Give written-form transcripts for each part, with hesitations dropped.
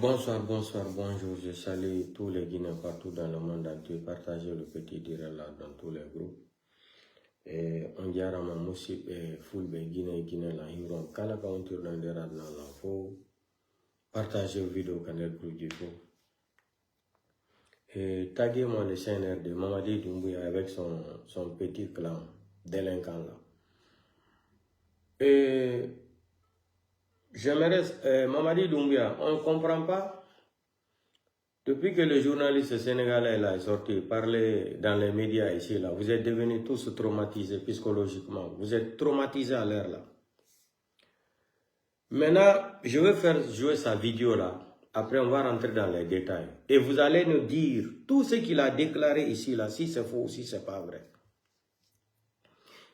Bonsoir, bonjour. Je salue tous les Guinéens partout dans le monde entier. Partagez le petit direct là dans tous les groupes. Et on dirait à ma moussi full Guinée là. Ils vont quand on tourne dans les rades là. Faut partager la vidéo quand elle produit. Et taguez-moi le CNR de Mamadi Doumbouya avec son petit clan délinquant là. Et j'aimerais, Mamadi Doumbouya, on ne comprend pas. Depuis que le journaliste sénégalais là, est sorti parler dans les médias ici, là, vous êtes devenus tous traumatisés psychologiquement. Vous êtes traumatisés à l'air là. Maintenant, je vais faire jouer sa vidéo là. Après, on va rentrer dans les détails. Et vous allez nous dire tout ce qu'il a déclaré ici là, si c'est faux ou si c'est pas vrai.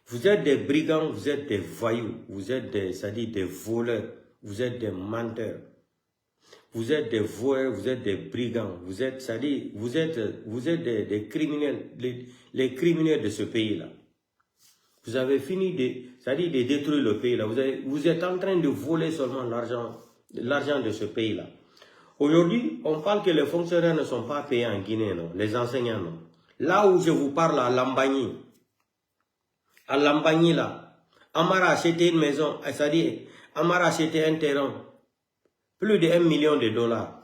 Vous êtes des brigands, vous êtes des voyous, vous êtes des voleurs, vous êtes des menteurs. Vous êtes des voleurs, vous êtes des brigands, vous êtes des criminels, les criminels de ce pays-là. Vous avez fini de détruire le pays là. Vous êtes en train de voler seulement l'argent de ce pays-là. Aujourd'hui, on parle que les fonctionnaires ne sont pas payés en Guinée, non. Les enseignants, non. Là où je vous parle, à Lambagny là, Amara a acheté une maison, c'est-à-dire, Amara a acheté un terrain. Plus de 1 million de dollars.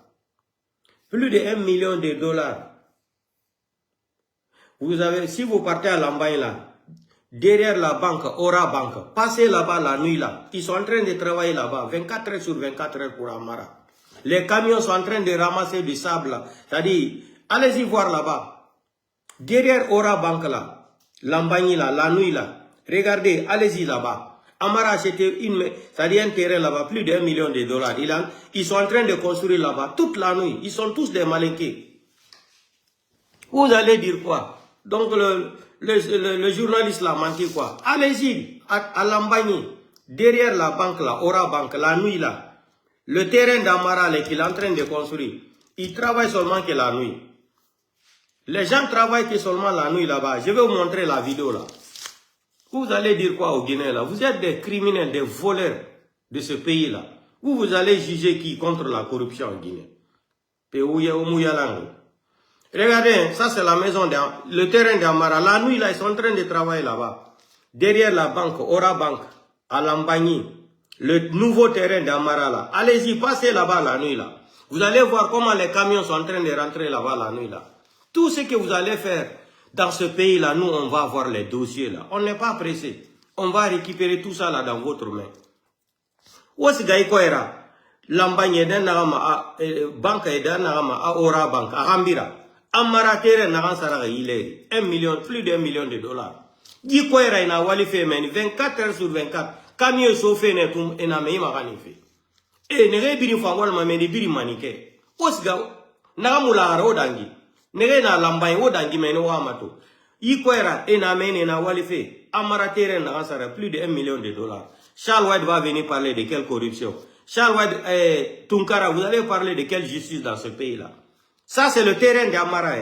Plus de 1 million de dollars. Vous avez, si vous partez à Lambaye là, derrière la banque, Aura Banque, passez là-bas la nuit là. Ils sont en train de travailler là-bas, 24 heures sur 24 heures pour Amara. Les camions sont en train de ramasser du sable là. C'est-à-dire, allez-y voir là-bas. Derrière Aura Banque là, Lambaye là, la nuit là. Regardez, allez-y là-bas. Amara a acheté un terrain là-bas, plus de 1 million de dollars. Ils sont en train de construire là-bas toute la nuit. Ils sont tous des malinqués. Vous allez dire quoi? Donc le journaliste là menti quoi? Allez-y à Lambagny, derrière la banque là, Aura Banque, la nuit là. Le terrain d'Amara qu'il est en train de construire, il travaille seulement que la nuit. Les gens travaillent que seulement la nuit là-bas. Je vais vous montrer la vidéo là. Vous allez dire quoi au Guinée là? Vous êtes des criminels, des voleurs de ce pays là. Vous allez juger qui contre la corruption en Guinée? Regardez, ça c'est la maison, le terrain d'Amara. La nuit là, ils sont en train de travailler là-bas. Derrière la banque, Aura Banque, à Lambagny, le nouveau terrain d'Amara là. Allez-y, passez là-bas la nuit là. Vous allez voir comment les camions sont en train de rentrer là-bas la nuit là. Tout ce que vous allez faire dans ce pays-là, nous, on va avoir les dossiers là. On n'est pas pressé. On va récupérer tout ça là dans votre main. Wasi Gaïkoera, Lambagny est dans banque est dans Aura Banque, à Rambira. Amara terre n'a pas il est 1 million, plus de 1 million de dollars. Gaïkoera il a wali fait 24 heures sur 24. Camion saufé n'est tout et n'a même pas fait. Et ne biri fangol ma meni biri manike. Wasi Gaï, n'a mula rodangi. Nere na Lambagny wodangi meno wamato. Ikoera ena mene na walife. Amara terrain na sara plus de 1 million de dollars. Charles White va venir parler de quelle corruption. Charles White, Tunkara, vous allez parler de quelle justice dans ce pays-là. Ça c'est le terrain d'Amara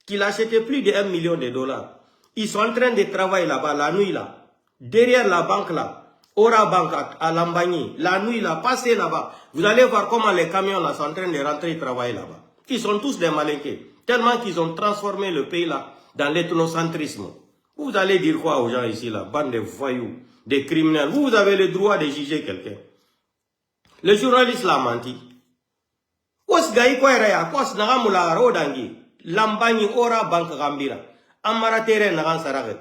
qu'il a acheté plus de 1 million de dollars. Ils sont en train de travailler là-bas la nuit là. Derrière la banque là. Aura Banque à Lambagny. La nuit là, passez là-bas. Vous allez voir comment les camions là sont en train de rentrer et travailler là-bas. Ils sont tous des malinqués. Tellement qu'ils ont transformé le pays là dans l'ethnocentrisme. Vous allez dire quoi aux gens ici là, bande de voyous, des criminels. Vous avez le droit de juger quelqu'un. Le journaliste l'a menti. Lambagny Aura Banque Gambira. Amara terrain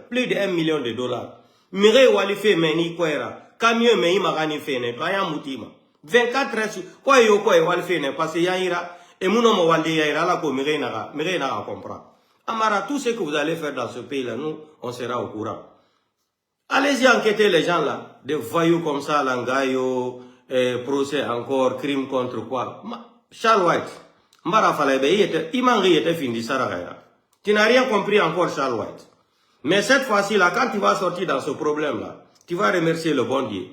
plus de 1 million de dollars. Mire walife meni kwera. Camion me imagani fene. Baya mutima. 24 heures. Quoi yo quoi walife ne parce yaira. Et mon nom walde yaira la ko mire na comprendre. Amara, tout ce que vous allez faire dans ce pays-là, nous, on sera au courant. Allez-y enquêter les gens là, des voyous comme ça, Langayo, procès encore, crime contre quoi. Charles White, Mbara Falebe, il était fini, Saragaya. Tu n'as rien compris encore, Charles White. Mais cette fois-ci là, quand tu vas sortir dans ce problème-là, tu vas remercier le bon Dieu.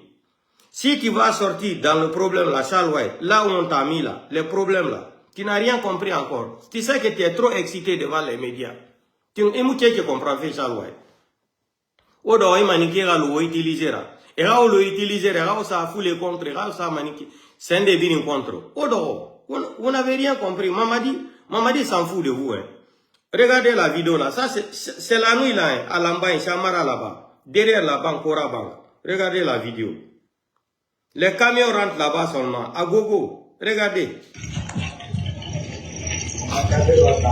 Si tu vas sortir dans le problème là, Charles White, là où on t'a mis là, les problèmes là, tu n'as rien compris encore. Tu sais que tu es trop excité devant les médias. Tu ne comprends pas, Charles White. Odo, il m'a dit qu'il va l'utiliser. Et là, on l'utilise, là, ça a foulé contre, là, ça a maniqué. C'est un début contre. Odo, Vous n'avez rien compris. Mamadi s'en fout de vous. Hein. Regardez la vidéo là. Ça, c'est la nuit là, hein, à Lambagne, Chamara là-bas. Derrière la banque, Ora Bank. Regardez la vidéo. Les camions rentrent là-bas seulement. À gogo. Regardez.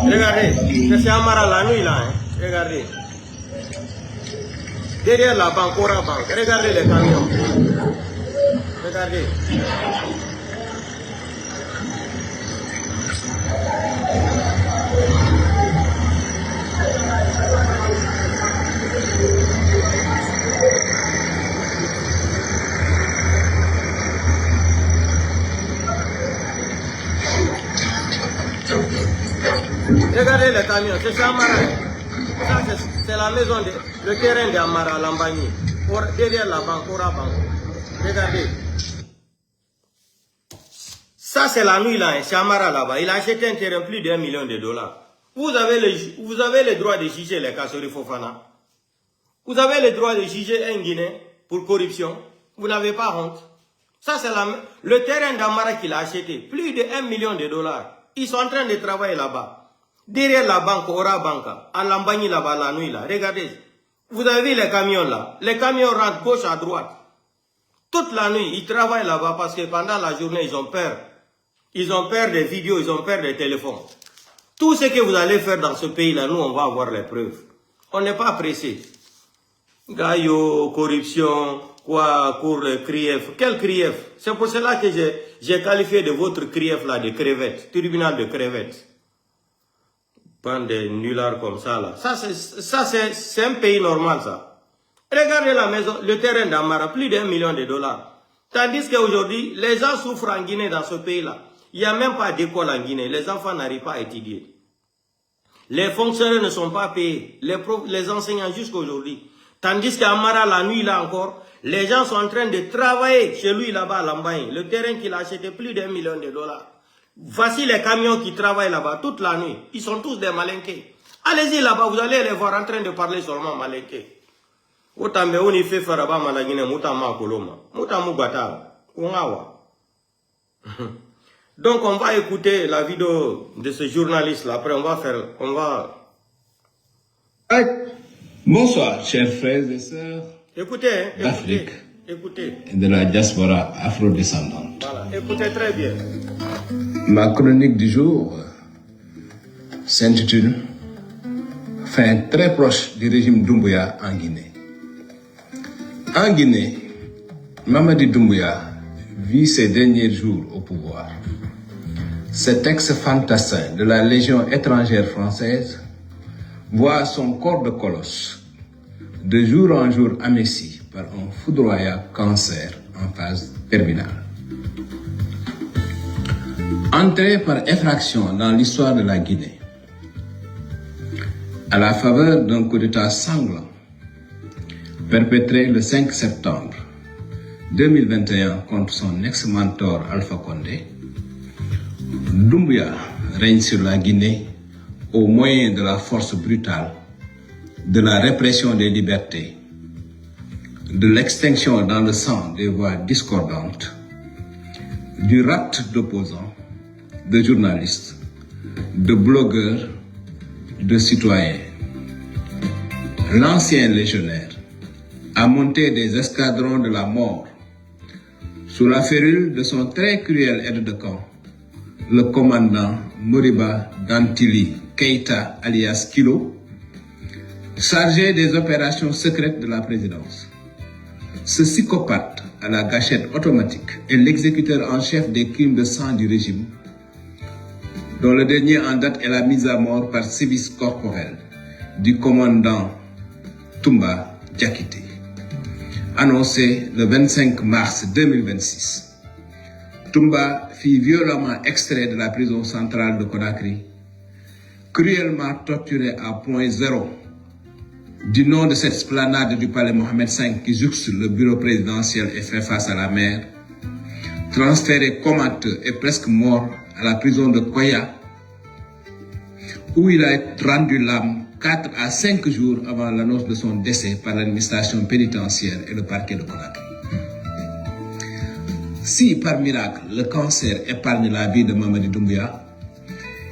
Regardez. C'est Chamara la nuit là. Hein. Regardez. Derrière la banque, Ora Bank. Regardez les camions. Regardez. Regardez les camions, c'est Chamara. Ça, c'est la maison, le terrain d'Amara, Lambagny. Derrière la banque, Ora Bank. Regardez. Ça, c'est la nuit là, Chamara là-bas. Il a acheté un terrain plus d'1 million de dollars. Vous avez le droit de juger les Kassori Fofana. Vous avez le droit de juger un Guinéen pour corruption. Vous n'avez pas honte. Ça, c'est le terrain d'Amara qu'il a acheté. Plus de 1 million de dollars. Ils sont en train de travailler là-bas. Derrière la banque, Ora Banka, à Lambagny là-bas, la nuit là. Regardez. Vous avez vu les camions là. Les camions rentrent gauche à droite. Toute la nuit, ils travaillent là-bas parce que pendant la journée, ils ont peur. Ils ont peur des vidéos, ils ont peur des téléphones. Tout ce que vous allez faire dans ce pays-là, nous, on va avoir les preuves. On n'est pas pressé. Gaïo, corruption, quoi, cour, CRIEF. Quel CRIEF? C'est pour cela que j'ai qualifié de votre CRIEF là, de crevettes. Tribunal de crevettes. Pas des nullards comme ça là. Ça, c'est un pays normal ça. Regardez la maison, le terrain d'Amara, plus d'1 million de dollars. Tandis qu'aujourd'hui, les gens souffrent en Guinée dans ce pays-là. Il n'y a même pas d'école en Guinée. Les enfants n'arrivent pas à étudier. Les fonctionnaires ne sont pas payés. Les enseignants jusqu'à aujourd'hui. Tandis qu'à Amara, la nuit là encore, les gens sont en train de travailler chez lui là-bas à Lambagne. Le terrain qu'il a acheté plus d'1 million de dollars. Voici les camions qui travaillent là-bas toute la nuit. Ils sont tous des malinqués. Allez-y là-bas, vous allez les voir en train de parler seulement malinqués. Autambe on y fait faire là-bas malagine mutama koloma. Mutamu bata. Ungawa. Donc on va écouter la vidéo de ce journaliste là. Après on va... Bonsoir chers frères et sœurs. Écoutez, d'Afrique. Écoutez. Et de la diaspora afro-descendante. Voilà, écoutez très bien. Ma chronique du jour s'intitule Fin très proche du régime Doumbouya en Guinée. En Guinée, Mamadi Doumbouya vit ses derniers jours au pouvoir. Cet ex-fantassin de la Légion étrangère française voit son corps de colosse de jour en jour aminci par un foudroyant cancer en phase terminale. Entré par effraction dans l'histoire de la Guinée, à la faveur d'un coup d'État sanglant perpétré le 5 septembre 2021 contre son ex-mentor Alpha Condé, Doumbouya règne sur la Guinée au moyen de la force brutale, de la répression des libertés, de l'extinction dans le sang des voix discordantes, du rapt d'opposants, de journalistes, de blogueurs, de citoyens. L'ancien légionnaire a monté des escadrons de la mort sous la férule de son très cruel aide de camp, le commandant Moriba Dantili Keïta alias Kilo, chargé des opérations secrètes de la présidence. Ce psychopathe à la gâchette automatique est l'exécuteur en chef des crimes de sang du régime, dont le dernier en date est la mise à mort par sévice corporel du commandant Toumba Diakité, annoncé le 25 mars 2026. Toumba fut violemment extrait de la prison centrale de Conakry, cruellement torturé à point zéro du nom de cette esplanade du palais Mohamed V qui jouxte le bureau présidentiel et fait face à la mer, transféré comateux et presque mort à la prison de Koya, où il a été rendu l'âme 4 à 5 jours avant l'annonce de son décès par l'administration pénitentiaire et le parquet de Conakry. Si par miracle le cancer épargne la vie de Mamadi Doumbouya,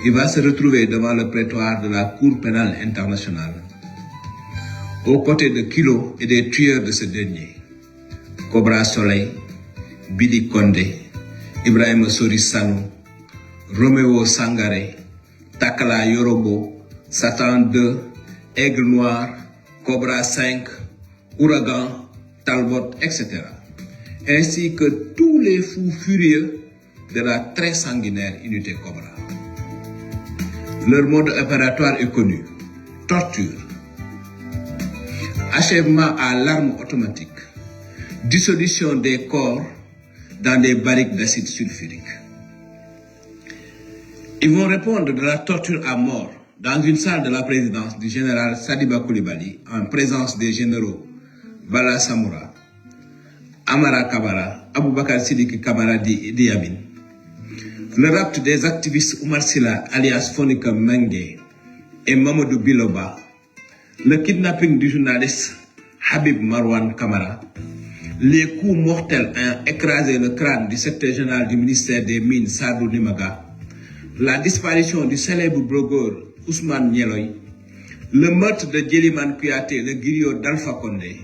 il va se retrouver devant le prétoire de la Cour pénale internationale, aux côtés de Kilo et des tueurs de ce dernier, Cobra Soleil, Bidi Kondé, Ibrahim Sori Sanou, Roméo Sangaré, Takala Yorobo, Satan 2, Aigle Noir, Cobra 5, Ouragan, Talbot, etc. Ainsi que tous les fous furieux de la très sanguinaire unité Cobra. Leur mode opératoire est connu: torture, achèvement à l'arme automatique, dissolution des corps dans des barriques d'acide sulfurique. Ils vont répondre de la torture à mort dans une salle de la présidence du général Sadiba Koulibaly en présence des généraux Bala Samoura, Amara Kabara, Aboubakar Sidiki Kamara Idi Amin. Le rapt des activistes Oumar Silla alias Fonika Mengue et Mamadou Biloba, le kidnapping du journaliste Habib Marwan Kamara, les coups mortels ayant écrasé le crâne du secrétaire général du ministère des Mines Sadou Nimaga, la disparition du célèbre blogueur Ousmane Nieloy, le meurtre de Djeliman Kouyaté, le griot d'Alpha Condé,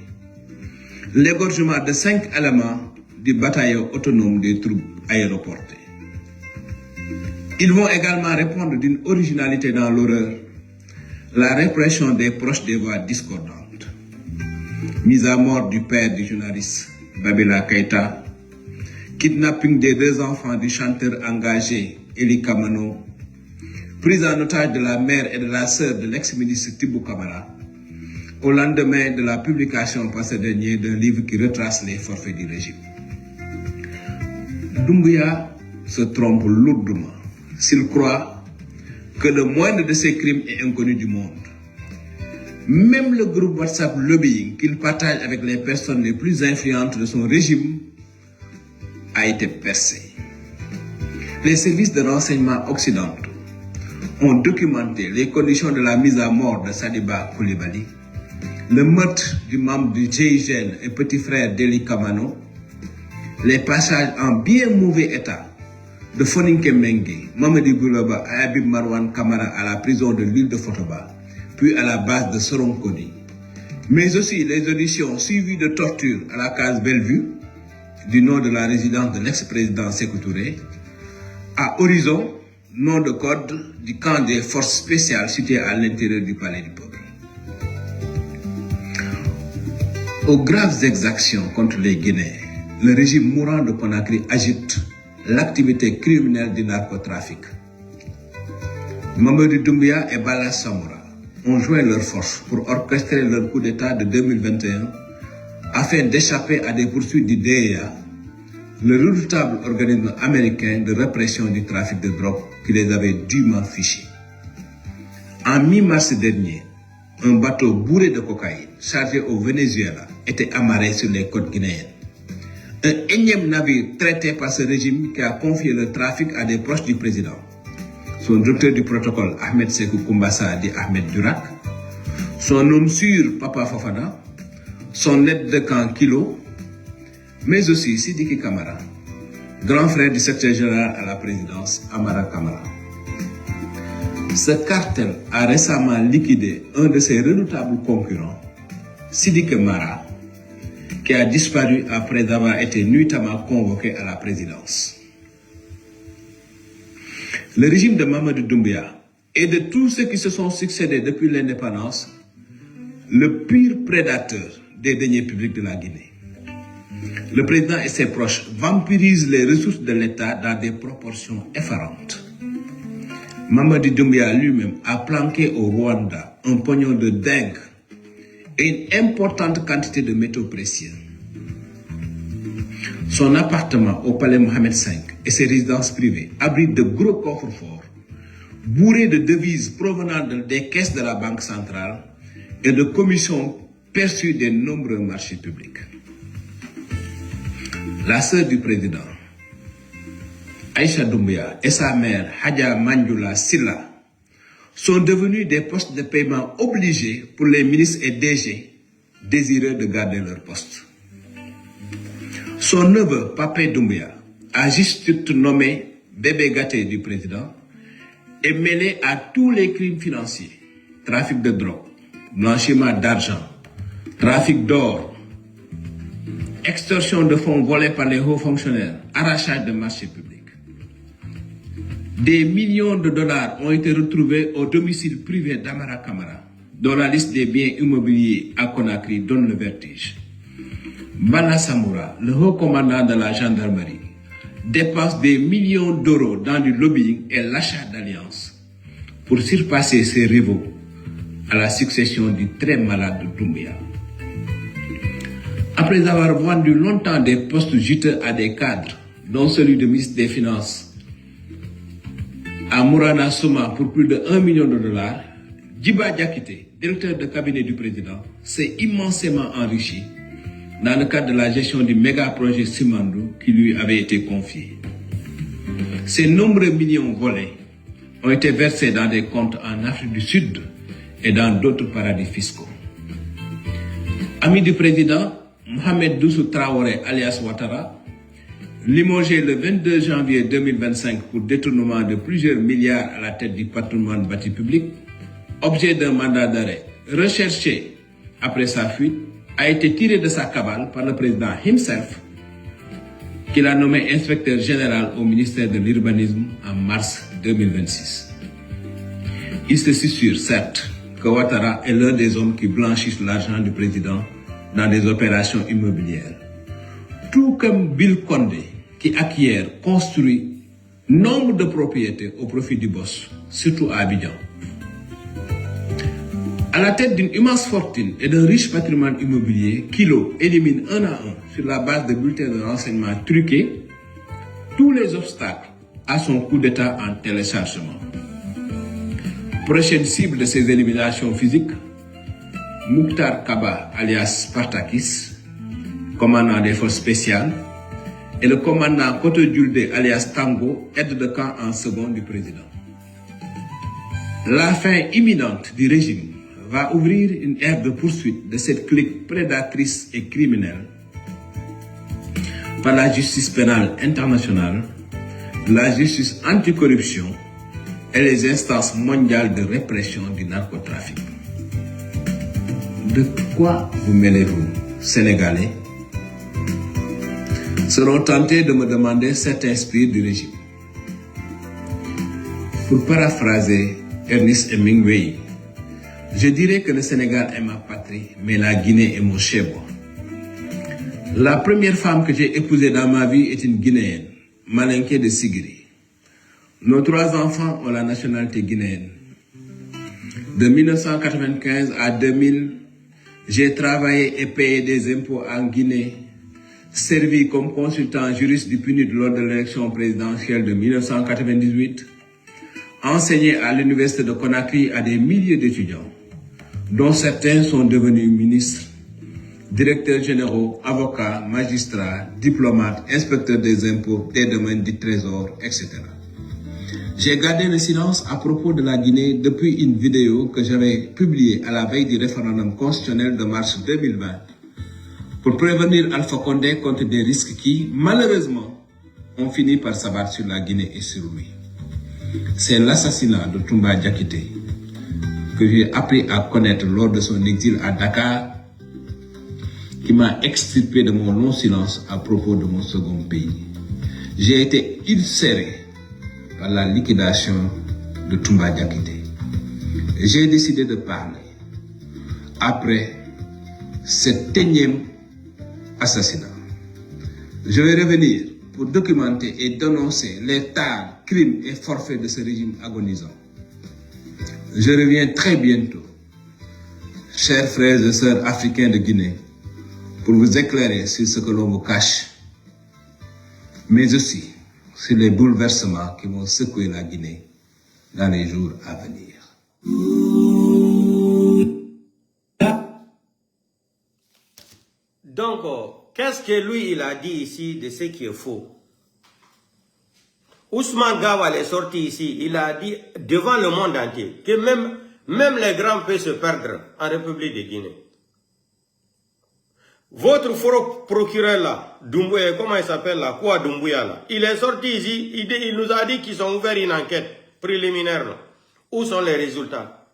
l'égorgement de 5 éléments du bataillon autonome des troupes aéroportées. Ils vont également répondre d'une originalité dans l'horreur: la répression des proches des voix discordantes. Mise à mort du père du journaliste Babila Keïta, kidnapping des 2 enfants du chanteur engagé Eli Kamano, prise en otage de la mère et de la sœur de l'ex-ministre Tibou Kamara, au lendemain de la publication par ce dernier d'un livre qui retrace les forfaits du régime. Doumbouya se trompe lourdement s'il croit que le moindre de ces crimes est inconnu du monde. Même le groupe WhatsApp Lobbying qu'il partage avec les personnes les plus influentes de son régime a été percé. Les services de renseignement occidentaux ont documenté les conditions de la mise à mort de Sadiba Koulibaly, le meurtre du membre du GIGN et petit frère d'Eli Kamano, les passages en bien mauvais état de Foninke Mengue, Mamadi Bouloba et Habib Marwan Kamara à la prison de l'île de Fotoba, puis à la base de Soronkodi, mais aussi les auditions suivies de tortures à la case Bellevue, du nom de la résidence de l'ex-président Sékou Touré, à Horizon, nom de code du camp des forces spéciales situé à l'intérieur du palais du peuple. Aux graves exactions contre les Guinéens, le régime mourant de Conakry agite l'activité criminelle du narcotrafic. Mamadou Doumbouya et Bala Samoura ont joint leurs forces pour orchestrer leur coup d'État de 2021 afin d'échapper à des poursuites du DEA, le redoutable organisme américain de répression du trafic de drogue qui les avait dûment fichés. En mi-mars dernier, un bateau bourré de cocaïne chargé au Venezuela était amarré sur les côtes guinéennes. Un énième navire traité par ce régime qui a confié le trafic à des proches du président. Son directeur du protocole, Ahmed Sékou Koumbassa, dit Ahmed Durak, son homme sûr, Papa Fofana, son aide de camp Kilo, mais aussi Sidiki Kamara, grand frère du secrétaire général à la présidence, Amara Kamara. Ce cartel a récemment liquidé un de ses redoutables concurrents, Sidiki Mara, qui a disparu après avoir été nuitamment convoqué à la présidence. Le régime de Mamadou Doumbouya et de tous ceux qui se sont succédés depuis l'indépendance, le pire prédateur des deniers publics de la Guinée. Le président et ses proches vampirisent les ressources de l'État dans des proportions effarantes. Mamadou Doumbouya lui-même a planqué au Rwanda un pognon de dingue et une importante quantité de métaux précieux. Son appartement au palais Mohamed V et ses résidences privées abritent de gros coffres forts, bourrés de devises provenant des caisses de la Banque centrale et de commissions perçues des nombreux marchés publics. La sœur du président, Aïcha Doumbouya, et sa mère, Hadja Mandjoula Silla, sont devenus des postes de paiement obligés pour les ministres et DG désireux de garder leur poste. Son neveu, Papé Doumbouya, à juste titre nommé bébé gâté du président, est mêlé à tous les crimes financiers, trafic de drogue, blanchiment d'argent, trafic d'or, extorsion de fonds volés par les hauts fonctionnaires, arrachage de marchés publics. Des millions de dollars ont été retrouvés au domicile privé d'Amara Kamara, dont la liste des biens immobiliers à Conakry donne le vertige. Bala Samoura, le haut commandant de la gendarmerie, dépense des millions d'euros dans du lobbying et l'achat d'alliances pour surpasser ses rivaux à la succession du très malade Doumbia. Après avoir vendu longtemps des postes juteux à des cadres, dont celui de ministre des Finances, à Mourana Souma pour plus de 1 million de dollars, Djiba Diakité, directeur de cabinet du président, s'est immensément enrichi dans le cadre de la gestion du méga projet Simandou qui lui avait été confié. Ces nombreux millions volés ont été versés dans des comptes en Afrique du Sud et dans d'autres paradis fiscaux. Ami du président, Mohamed Doussou Traoré alias Ouattara, limogé le 22 janvier 2025 pour détournement de plusieurs milliards à la tête du patrimoine bâti public, objet d'un mandat d'arrêt recherché après sa fuite, a été tiré de sa cabale par le président himself, qu'il a nommé inspecteur général au ministère de l'Urbanisme en mars 2026. Il se susurre, certes, que Ouattara est l'un des hommes qui blanchissent l'argent du président dans des opérations immobilières. Tout comme Bill Condé, qui acquiert, construit nombre de propriétés au profit du boss, surtout à Abidjan. À la tête d'une immense fortune et d'un riche patrimoine immobilier, Kilo élimine un à un, sur la base de bulletins de renseignement truqués, tous les obstacles à son coup d'État en téléchargement. Prochaine cible de ces éliminations physiques, Mouktar Kaba alias Spartakis, commandant des forces spéciales, et le commandant Koto Djulde alias Tango, aide de camp en second du président. La fin imminente du régime va ouvrir une ère de poursuite de cette clique prédatrice et criminelle par la justice pénale internationale, la justice anticorruption et les instances mondiales de répression du narcotrafic. De quoi vous mêlez-vous, Sénégalais? Seront tentés de me demander certains spires du régime. Pour paraphraser Ernest Hemingway, je dirais que le Sénégal est ma patrie, mais la Guinée est mon chef-bois. La première femme que j'ai épousée dans ma vie est une Guinéenne, Malinké de Sigiri. Nos 3 enfants ont la nationalité guinéenne. De 1995 à 2000, j'ai travaillé et payé des impôts en Guinée, servi comme consultant juriste du PNUD lors de l'élection présidentielle de 1998, enseigné à l'université de Conakry à des milliers d'étudiants, dont certains sont devenus ministres, directeurs généraux, avocats, magistrats, diplomates, inspecteurs des impôts, des domaines du trésor, etc. J'ai gardé le silence à propos de la Guinée depuis une vidéo que j'avais publiée à la veille du référendum constitutionnel de mars 2020 pour prévenir Alpha Condé contre des risques qui, malheureusement, ont fini par s'abattre sur la Guinée et sur lui. C'est l'assassinat de Toumba Diakité que j'ai appris à connaître lors de son exil à Dakar qui m'a extirpé de mon long silence à propos de mon second pays. J'ai été ulcéré par la liquidation de Toumba Diakité. J'ai décidé de parler après cet énième assassinat. Je vais revenir pour documenter et dénoncer les tas, crimes et forfaits de ce régime agonisant. Je reviens très bientôt, chers frères et sœurs africains de Guinée, pour vous éclairer sur ce que l'on vous cache, mais aussi sur les bouleversements qui vont secouer la Guinée dans les jours à venir. Donc, qu'est-ce que lui, il a dit ici de ce qui est faux? Ousmane Gawal est sorti ici, il a dit devant le monde entier que même les grands peuvent se perdre en République de Guinée. Votre procureur là, Doumbouya, comment il s'appelle là, quoi Doumbouya là, il est sorti ici, il nous a dit qu'ils ont ouvert une enquête préliminaire. Là. Où sont les résultats?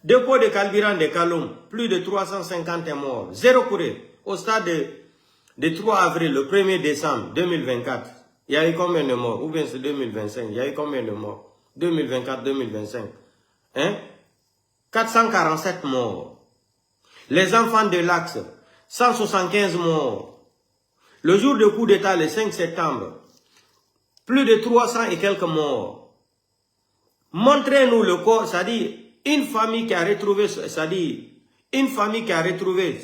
Dépôt de carburant de Kaloum, plus de 350 morts, zéro courrier. Au stade de 3 avril, le 1er décembre 2024, il y a eu combien de morts? Ou bien c'est 2025, il y a eu combien de morts? 2024-2025. Hein? 447 morts. Les enfants de l'Axe, 175 morts. Le jour du coup d'État, le 5 septembre, plus de 300 et quelques morts. Montrez-nous le corps, c'est-à-dire une famille qui a retrouvé, c'est-à-dire une famille qui a retrouvé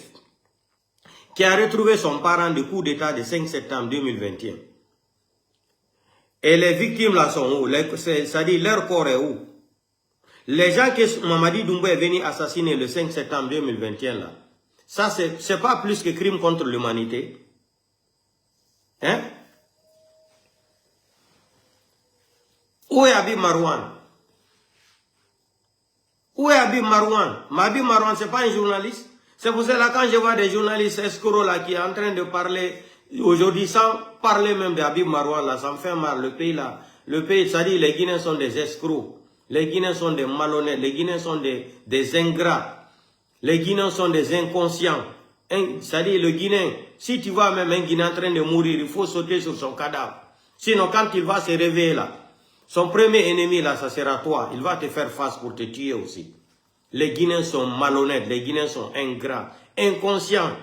son parent du coup d'État le 5 septembre 2021. Et les victimes là sont où? C'est-à-dire leur corps est où? Les gens que Mamadi Doumbouya est venu assassiner le 5 septembre 2021 là, ça c'est pas plus que crime contre l'humanité. Hein? Où est Habib Marouane? Où est Habib Marouane? Habib Marouane, c'est pas un journaliste. C'est pour cela quand je vois des journalistes escrocs là qui sont en train de parler aujourd'hui sans parler même de Habib Marouane là, ça me fait mal. Le pays là, c'est-à-dire les Guinéens sont des escrocs. Les Guinéens sont des malhonnêtes, les Guinéens sont des ingrats, les Guinéens sont des inconscients. C'est-à-dire le Guinéen, si tu vois même un Guinéen en train de mourir, il faut sauter sur son cadavre. Sinon quand il va se réveiller là, son premier ennemi là, ça sera toi. Il va te faire face pour te tuer aussi. Les Guinéens sont malhonnêtes, les Guinéens sont ingrats, inconscients.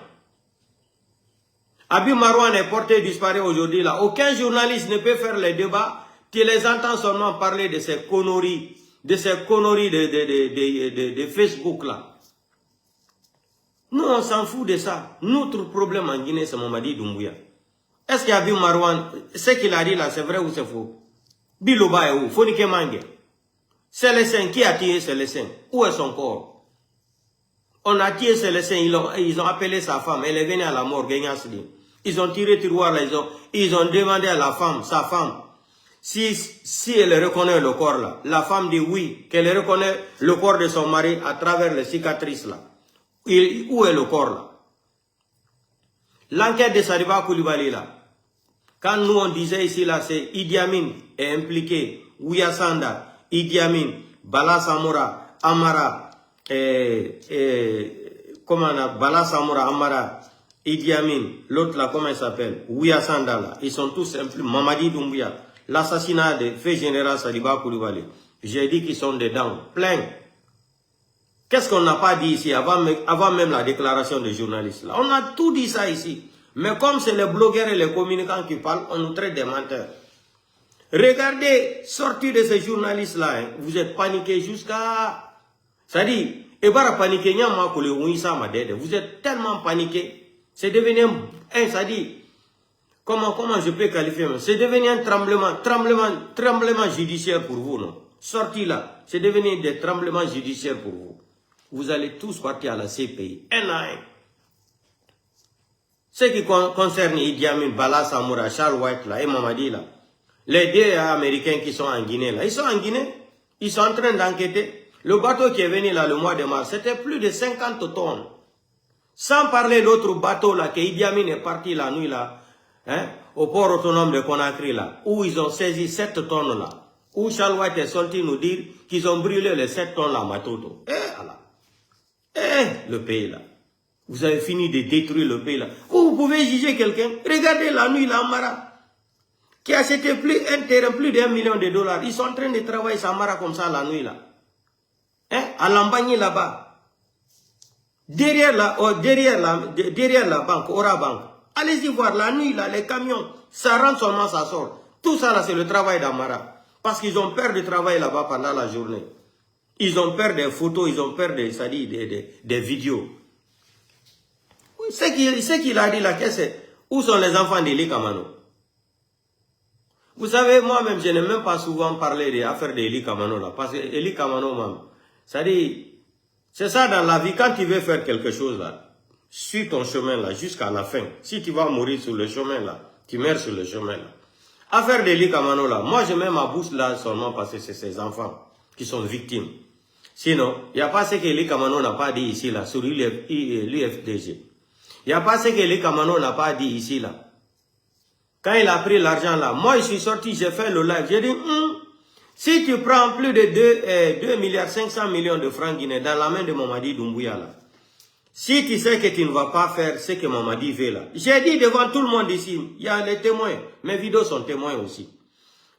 Habib Marouane est porté disparu aujourd'hui là. Aucun journaliste ne peut faire les débats. Tu les entends seulement parler de ces conneries, de Facebook là. Nous, on s'en fout de ça. Notre problème en Guinée, c'est Mamadi Doumbouya. Est-ce qu'Habib Marouane, ce qu'il a dit là, c'est vrai ou c'est faux? Biloba est où? Fonike Mange. C'est les saints. Qui a tué les saints? Où est son corps? On a tué les saints. Ils ont appelé sa femme. Elle est venue à la mort. Ils ont tiré tiroir là. Ils ont demandé à la femme, sa femme, si elle reconnaît le corps là. La femme dit oui, qu'elle reconnaît le corps de son mari à travers les cicatrices là. Où est le corps là? L'enquête de Sadiba Koulibaly là. Quand nous on disait ici là, c'est Idi Amin est impliqué, Ouya Sanda, Idi Amin, Bala Samoura, Amara, Bala Samoura, Amara, Idi Amin, l'autre là, comment il s'appelle? Ouya Sanda là. Ils sont tous impliqués. Mamadi Doumbouya, l'assassinat de fait général Sadiba Koulibaly. J'ai dit qu'ils sont dedans, plein. Qu'est-ce qu'on n'a pas dit ici avant même la déclaration des journalistes là? On a tout dit ça ici. Mais comme c'est les blogueurs et les communicants qui parlent, on nous traite des menteurs. Regardez, sortie de ces journalistes-là, hein, vous êtes paniqués jusqu'à... C'est-à-dire, vous êtes tellement paniqués. C'est devenu c'est-à-dire, comment je peux qualifier? C'est devenu un tremblement judiciaire pour vous, non? Sorti là, c'est devenu des tremblements judiciaires pour vous. Vous allez tous partir à la CPI, un à un. Ce qui concerne Idi Amin, Bala Samoura, Charles White là, et Mamadi là, les deux Américains qui sont en Guinée là, ils sont en Guinée, ils sont en train d'enquêter. Le bateau qui est venu là le mois de mars, c'était plus de 50 tonnes. Sans parler de l'autre bateau là, que Idi Amin est parti la nuit là, hein, au port autonome de Conakry là, où ils ont saisi 7 tonnes là, où Charles White est sorti nous dire qu'ils ont brûlé les 7 tonnes là à Matoto. Le pays là. Vous avez fini de détruire le pays là. Vous pouvez juger quelqu'un. Regardez la nuit là, Amara, qui a acheté un terrain plus d'1 million de dollars. Ils sont en train de travailler sur Amara comme ça la nuit là. Hein? À Lambagny là-bas. Derrière la banque, Ora Bank. Allez-y voir la nuit là, les camions. Ça rentre seulement, ça sort. Tout ça là, c'est le travail d'Amara. Parce qu'ils ont peur de travailler là-bas pendant la journée. Ils ont peur des photos, ils ont peur des vidéos. Ce qu'il a dit là, où sont les enfants d'Eli Kamano? Vous savez, moi-même, je n'ai même pas souvent parlé des affaires d'Eli Kamano là. Parce que Eli Kamano, même, c'est ça dans la vie, quand tu veux faire quelque chose là, suis ton chemin là jusqu'à la fin. Si tu vas mourir sur le chemin là, tu meurs sur le chemin là. Affaire d'Eli Kamano là, moi je mets ma bouche là seulement parce que c'est ces enfants qui sont victimes. Sinon, il n'y a pas ce que Eli Kamano n'a pas dit ici là, sur l'UFDG. Il n'y a pas ce que les Kamano n'a pas dit ici, là. Quand il a pris l'argent, là, moi, je suis sorti, j'ai fait le live. J'ai dit, si tu prends plus de 2 milliards 500 millions de francs guinéens dans la main de Mamadi Doumbouya, là, si tu sais que tu ne vas pas faire ce que Mamadi veut, là. J'ai dit devant tout le monde ici, il y a les témoins. Mes vidéos sont témoins aussi.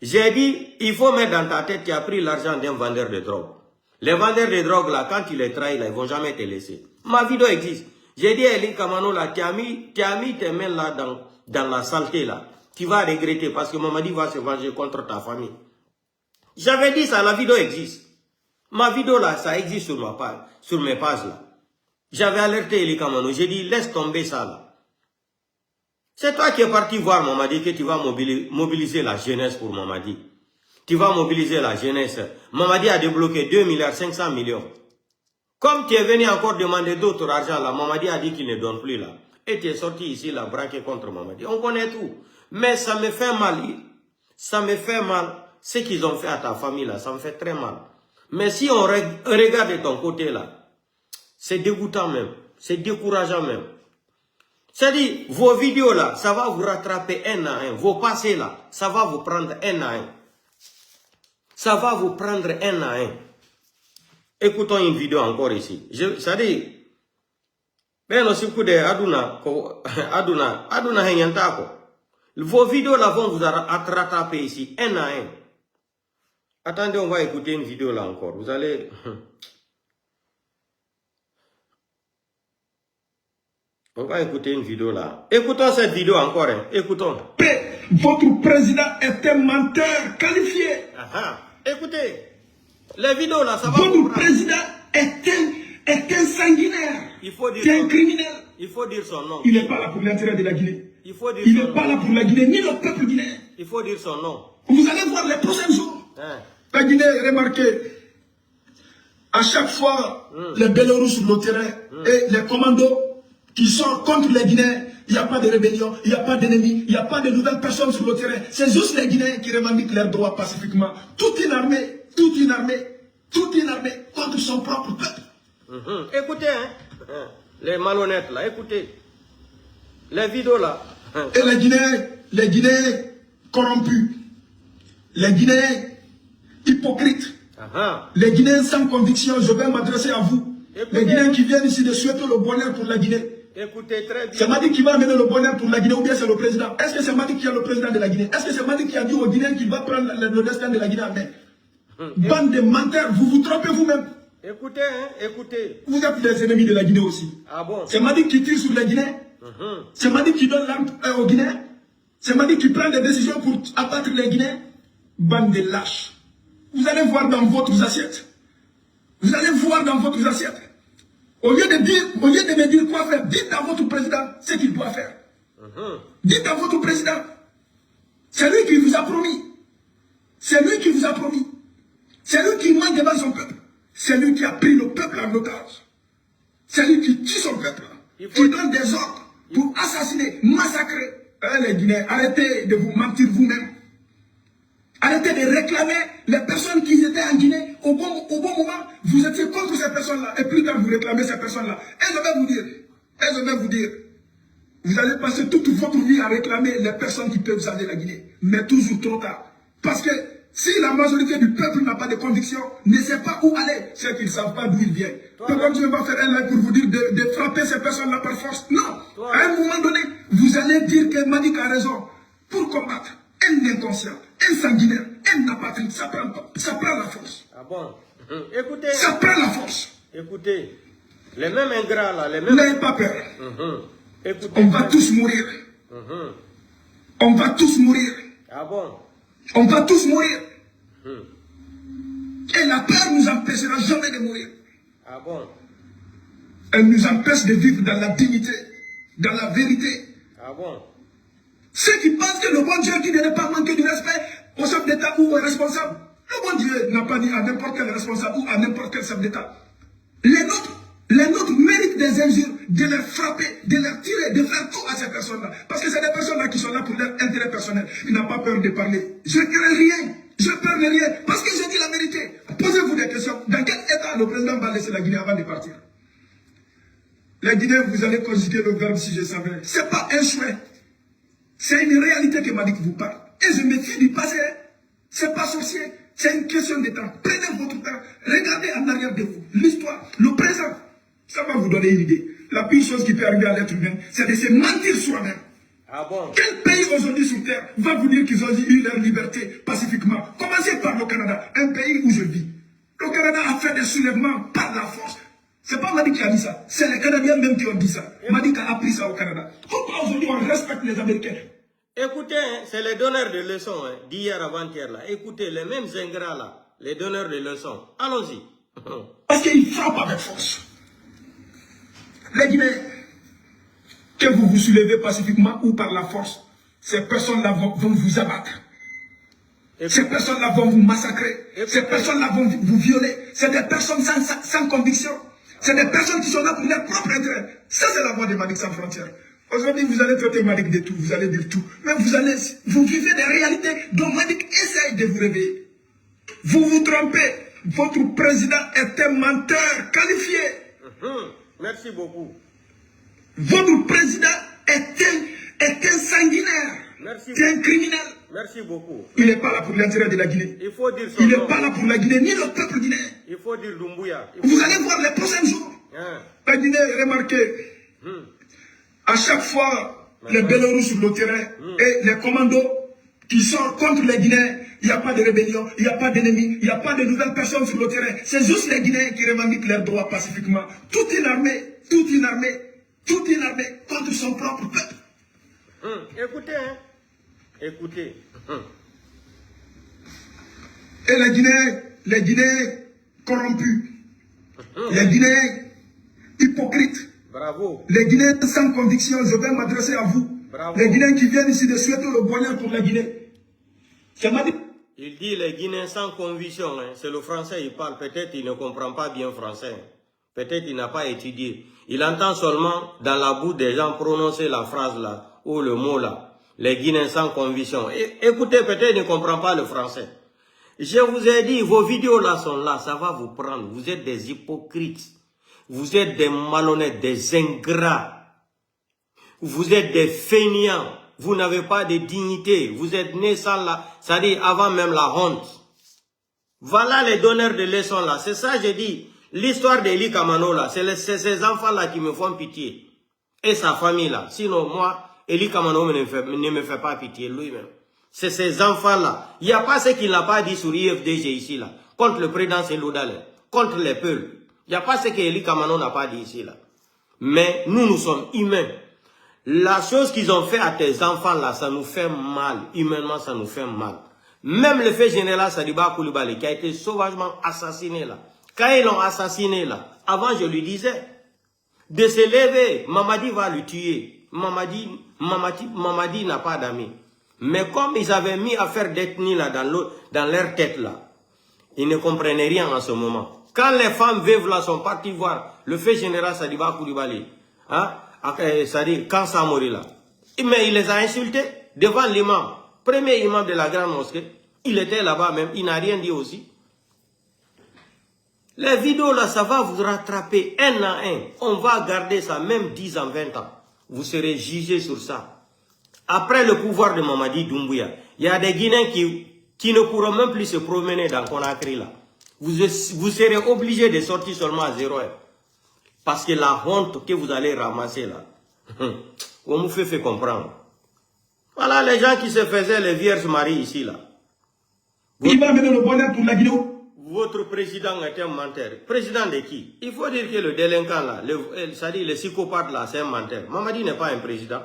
J'ai dit, il faut mettre dans ta tête, tu as pris l'argent d'un vendeur de drogue. Les vendeurs de drogue, là, quand tu les trahis, là, ils ne vont jamais te laisser. Ma vidéo existe. J'ai dit à Eli Kamano, là, tu as mis tes mains là dans la saleté, là. Tu vas regretter parce que Mamadi va se venger contre ta famille. J'avais dit ça, la vidéo existe. Ma vidéo, là, ça existe sur mes pages, là. J'avais alerté Eli Kamano. J'ai dit, laisse tomber ça, là. C'est toi qui es parti voir Mamadi que tu vas mobiliser la jeunesse pour Mamadi. Tu vas mobiliser la jeunesse. Mamadi a débloqué 2 milliards 500 millions. Comme tu es venu encore demander d'autres argent là, Mamadi a dit qu'il ne donne plus là. Et tu es sorti ici là, braqué contre Mamadi. On connaît tout. Mais ça me fait mal. Ça me fait mal. Ce qu'ils ont fait à ta famille là, ça me fait très mal. Mais si on regarde de ton côté là, c'est dégoûtant même. C'est décourageant même. C'est-à-dire, vos vidéos là, ça va vous rattraper un à un. Vos passés là, ça va vous prendre un à un. Ça va vous prendre un à un. Écoutons une vidéo encore ici. C'est-à-dire, ben aussi coup de Aduna Henyantako. Vos vidéos là vont vous rattraper ici, un à un. Attendez, on va écouter une vidéo là encore. Vous allez... On va écouter une vidéo là. Écoutons cette vidéo encore. Hein. Écoutons. Votre président est un menteur qualifié. Écoutez. Les vidéos là, ça va. Votre président est un sanguinaire. C'est un criminel. Il faut dire son nom. Il n'est pas là pour l'intérêt de la Guinée. Il faut dire il son n'est pas là pour la Guinée, ni le peuple guinéen. Il faut dire son nom. Vous allez voir les prochains jours. La Guinée, remarquez, à chaque fois, les Bélarus sur le terrain et les commandos qui sont contre les Guinéens, il n'y a pas de rébellion, il n'y a pas d'ennemis, il n'y a pas de nouvelles personnes sur le terrain. C'est juste les Guinéens qui revendiquent leurs droits pacifiquement. Toute une armée contre son propre peuple. Écoutez, hein, les malhonnêtes là, écoutez. Les vidéos là. Et les Guinéens corrompus, les Guinéens hypocrites, les Guinéens sans conviction, je vais m'adresser à vous. Écoutez, les Guinéens qui viennent ici de souhaiter le bonheur pour la Guinée. Écoutez très bien. C'est Madi qui va amener le bonheur pour la Guinée ou bien c'est le président? Est-ce que c'est Madi qui est le président de la Guinée? Est-ce que c'est Madi qui a dit aux Guinéens qu'il va prendre le destin de la Guinée en main? Bande de menteurs, vous vous trompez vous-même. Écoutez, hein, écoutez. Vous êtes les ennemis de la Guinée aussi. Ah bon? C'est Madi qui tire sur les Guinéens. C'est Madi qui donne l'arme aux Guinéens. C'est Madi qui prend des décisions pour abattre les Guinéens. Bande de lâches. Vous allez voir dans votre assiette. Vous allez voir dans votre assiette. Au lieu de me dire quoi faire, dites à votre président ce qu'il doit faire. Dites à votre président. C'est lui qui vous a promis. C'est lui qui vous a promis. C'est lui qui ment devant son peuple. C'est lui qui a pris le peuple en otage. C'est lui qui tue son peuple. Qui donne des ordres pour assassiner, massacrer. Les Guinéens, arrêtez de vous mentir vous-même. Arrêtez de réclamer les personnes qui étaient en Guinée. Au bon moment, vous étiez contre ces personnes-là. Et plus tard, vous réclamez ces personnes-là. Et je vais vous dire, vous allez passer toute votre vie à réclamer les personnes qui peuvent changer la Guinée. Mais toujours trop tard. Parce que si la majorité du peuple n'a pas de conviction, ne sait pas où aller, c'est qu'ils ne savent pas d'où ils viennent. Pourquoi je ne vais pas faire un live pour vous dire de frapper ces personnes-là par force? Non. À un moment donné, vous allez dire que Madik a raison. Pour combattre un inconscient, un sanguinaire, un apatride, ça prend la force. Ah bon? Écoutez. Ça prend la force. Écoutez, les mêmes ingrats là, les mêmes... N'ayez pas peur. Écoutez, on va tous mourir. On va tous mourir. Ah bon? On va tous mourir. Et la peur nous empêchera jamais de mourir. Ah bon? Elle nous empêche de vivre dans la dignité, dans la vérité. Ah bon? Ceux qui pensent que le bon Dieu qui ne doit pas manquer du respect au chef d'État ou au responsable, le bon Dieu n'a pas dit à n'importe quel responsable ou à n'importe quel chef d'État. Les nôtres méritent des injures, de les frapper, de les tirer, de faire tout à ces personnes-là. Parce que c'est des personnes-là qui sont là pour leur intérêt personnel. Il n'a pas peur de parler. Je ne crains rien. Je ne perds rien. Parce que je dis la vérité. Posez-vous des questions. Dans quel état le président va laisser la Guinée avant de partir? Les Guinéens, vous allez conjuguer le verbe si je savais. Ce n'est pas un souhait. C'est une réalité que Malik vous parle. Et je me fie du passé. Ce n'est pas sorcier. C'est une question de temps. Prenez votre temps. Regardez en arrière de vous. L'histoire, le présent. Ça va vous donner une idée. La pire chose qui peut arriver à l'être humain, c'est de se mentir soi-même. Ah bon? Quel pays aujourd'hui sur Terre va vous dire qu'ils ont eu leur liberté pacifiquement? Commencez par le Canada, un pays où je vis. Le Canada a fait des soulèvements par la force. C'est pas Madi qui a dit ça, c'est les Canadiens même qui ont dit ça. Madi a appris ça au Canada. Pourquoi aujourd'hui on respecte les Américains? Écoutez, hein, c'est les donneurs de leçons hein, d'hier avant-hier là. Écoutez, les mêmes ingrats là, les donneurs de leçons. Allons-y. Parce qu'ils frappent avec force. Les Guinéens, que vous vous soulevez pacifiquement ou par la force, ces personnes-là vont vous abattre. Ces personnes-là vont vous massacrer. Ces personnes-là vont vous violer. C'est des personnes sans conviction. C'est des personnes qui sont là pour leur propre intérêt. Ça, c'est la voix de Malik sans frontières. Aujourd'hui, vous allez traiter Malik de tout, vous allez dire tout. Mais vous vivez des réalités dont Malik essaye de vous réveiller. Vous vous trompez. Votre président est un menteur qualifié. Merci beaucoup. Votre président est un sanguinaire. C'est un criminel. Merci beaucoup. Il n'est pas là pour l'intérêt de la Guinée. Il faut dire son Il nom. n'est pas là pour la Guinée, ni le peuple guinéen. Il faut dire Doumbouya. Vous allez voir les prochains jours. La Guinée, remarquez, à chaque fois, les Bélarus sur le terrain et les commandos qui sortent contre les Guinéens, il n'y a pas de rébellion, il n'y a pas d'ennemis, il n'y a pas de nouvelles personnes sur le terrain. C'est juste les Guinéens qui revendiquent leurs droits pacifiquement. Toute une armée contre son propre peuple. Écoutez, hein. Écoutez. Et les Guinéens corrompus, les Guinéens hypocrites, Bravo. les Guinéens sans conviction, je vais m'adresser à vous. Bravo. Les Guinéens qui viennent ici de souhaiter le bonheur pour la Guinée. C'est ma dit. Il dit les Guinéens sans conviction. Hein. C'est le français, il parle. Peut-être il ne comprend pas bien français. Peut-être il n'a pas étudié. Il entend seulement dans la bouche des gens prononcer la phrase là, ou le mot là. Les Guinéens sans conviction. Écoutez, peut-être il ne comprend pas le français. Je vous ai dit, vos vidéos là sont là, ça va vous prendre. Vous êtes des hypocrites. Vous êtes des malhonnêtes, des ingrats. Vous êtes des fainéants. Vous n'avez pas de dignité. Vous êtes nés sans la... C'est-à-dire avant même la honte. Voilà les donneurs de leçons là. C'est ça j'ai dit. L'histoire d'Eli Kamano là, c'est ces enfants là qui me font pitié. Et sa famille là. Sinon moi, Eli Kamano ne me fait pas pitié lui-même. C'est ces enfants là. Il n'y a pas ce qu'il n'a pas dit sur IFDG ici là. Contre le président Seloudale. Contre les peuples. Il n'y a pas ce qu'Eli Kamano n'a pas dit ici là. Mais nous sommes humains. La chose qu'ils ont fait à tes enfants là, ça nous fait mal. Humainement, ça nous fait mal. Même le fait général Sadiba Koulibaly qui a été sauvagement assassiné là. Quand ils l'ont assassiné là, avant je lui disais de se lever, Mamadi va le tuer. Mamadi n'a pas d'amis. Mais comme ils avaient mis à faire d'ethnie là dans leur tête là, ils ne comprenaient rien en ce moment. Quand les femmes veuves là sont parties voir le fait général Sadiba Koulibaly, hein, c'est-à-dire quand Samori là, mais il les a insultés devant l'imam, premier imam de la grande mosquée. Il était là-bas même, il n'a rien dit aussi. Les vidéos là, ça va vous rattraper un à un. On va garder ça même 10 ans, 20 ans. Vous serez jugés sur ça. Après le pouvoir de Mamadi Doumbouya, il y a des Guinéens qui ne pourront même plus se promener dans Conakry là. Vous serez obligés de sortir seulement à 0 heure. Parce que la honte que vous allez ramasser là, on vous fait comprendre. Voilà les gens qui se faisaient les Vierges Marie ici là. Il va mener le bonheur pour la Guinée. Votre président est un menteur. Président de qui? Il faut dire que le délinquant là, c'est-à-dire le psychopathe là, c'est un menteur. Mamadi n'est pas un président.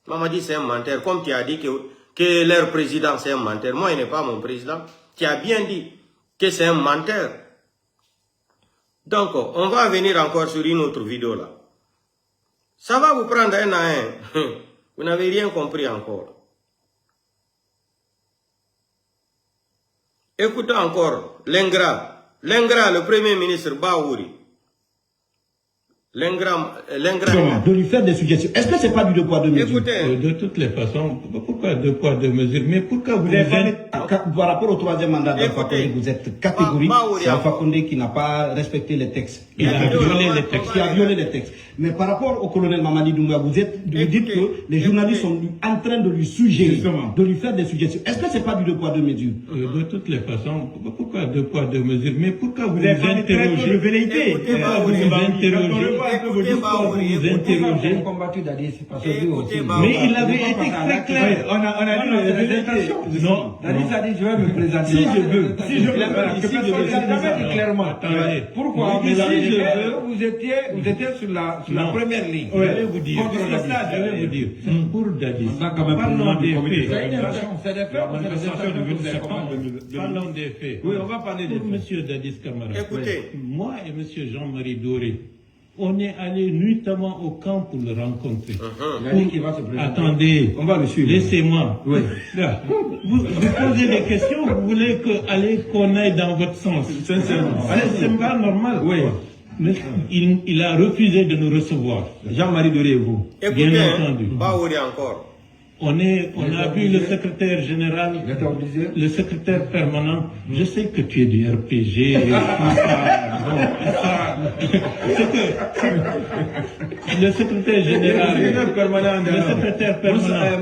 Mamadi c'est un menteur. Comme tu as dit que leur président c'est un menteur. Moi il n'est pas mon président. Tu as bien dit que c'est un menteur. Donc, on va venir encore sur une autre vidéo là. Ça va vous prendre un à un. Vous n'avez rien compris encore. Écoutez encore l'ingrat. L'ingrat, le premier ministre Baouri. L'ingrat. De lui faire des suggestions. Est-ce que c'est pas du deux poids deux mesures? Écoutez, De toutes les façons, pourquoi deux poids, deux mesures? Mais pourquoi vous Par rapport au troisième mandat d'Alpha Écoutez, Condé, vous êtes catégorique. C'est Alpha Condé qui n'a pas respecté les textes. Il a violé les textes. Qui a violé les textes. Mais par rapport au colonel Mamadi Doumbouya, vous dites que les journalistes sont en train de lui suggérer, Justement. de lui faire des suggestions. Est-ce que c'est pas du deux poids deux mesures? De toutes les façons, pourquoi deux poids, deux mesures? Mais pourquoi vous Vous vous avez pas de interrogez? velléité. Écoutez, Vous vous interrogez? écoutez, Pourquoi vous vous interrogez? Combattu Dadis, parce que Écoutez, Mais il avait été très clair. On a dit les intentions. Non, Dadis a dit, je vais me présenter. Si je veux, Si je veux, Ici, je veux jamais dit clairement. Attendez. Pourquoi? Mais Mais si je veux, vous étiez sur la Non. première ligne. Je vais vous dire. Contre C'est Dadis. ça, je vais vous dire. Pour Dadis. Ça, quand même, Parlons des faits. C'est des faits, La manifestation du 27 septembre. Parlons des faits. Oui, on va parler des Pour M. Dadis Camara, Écoutez. moi et M. Jean-Marie Doré, on est allé nuitamment au camp pour le rencontrer. Il a dit qu'il va se présenter. Attendez, On va le suivre. laissez-moi. Oui. Là, vous posez des questions, vous voulez qu'on aille dans votre sens. Sincèrement. C'est pas normal. Oui. Mais il a refusé de nous recevoir. Jean-Marie Doré et vous. Écoutez, Bien entendu. Baouri encore. On a vu le secrétaire général, Il était obligé. le secrétaire permanent. Je sais que tu es du RPG et tout ça. Bon, ça, c'est que le secrétaire général, le secrétaire permanent,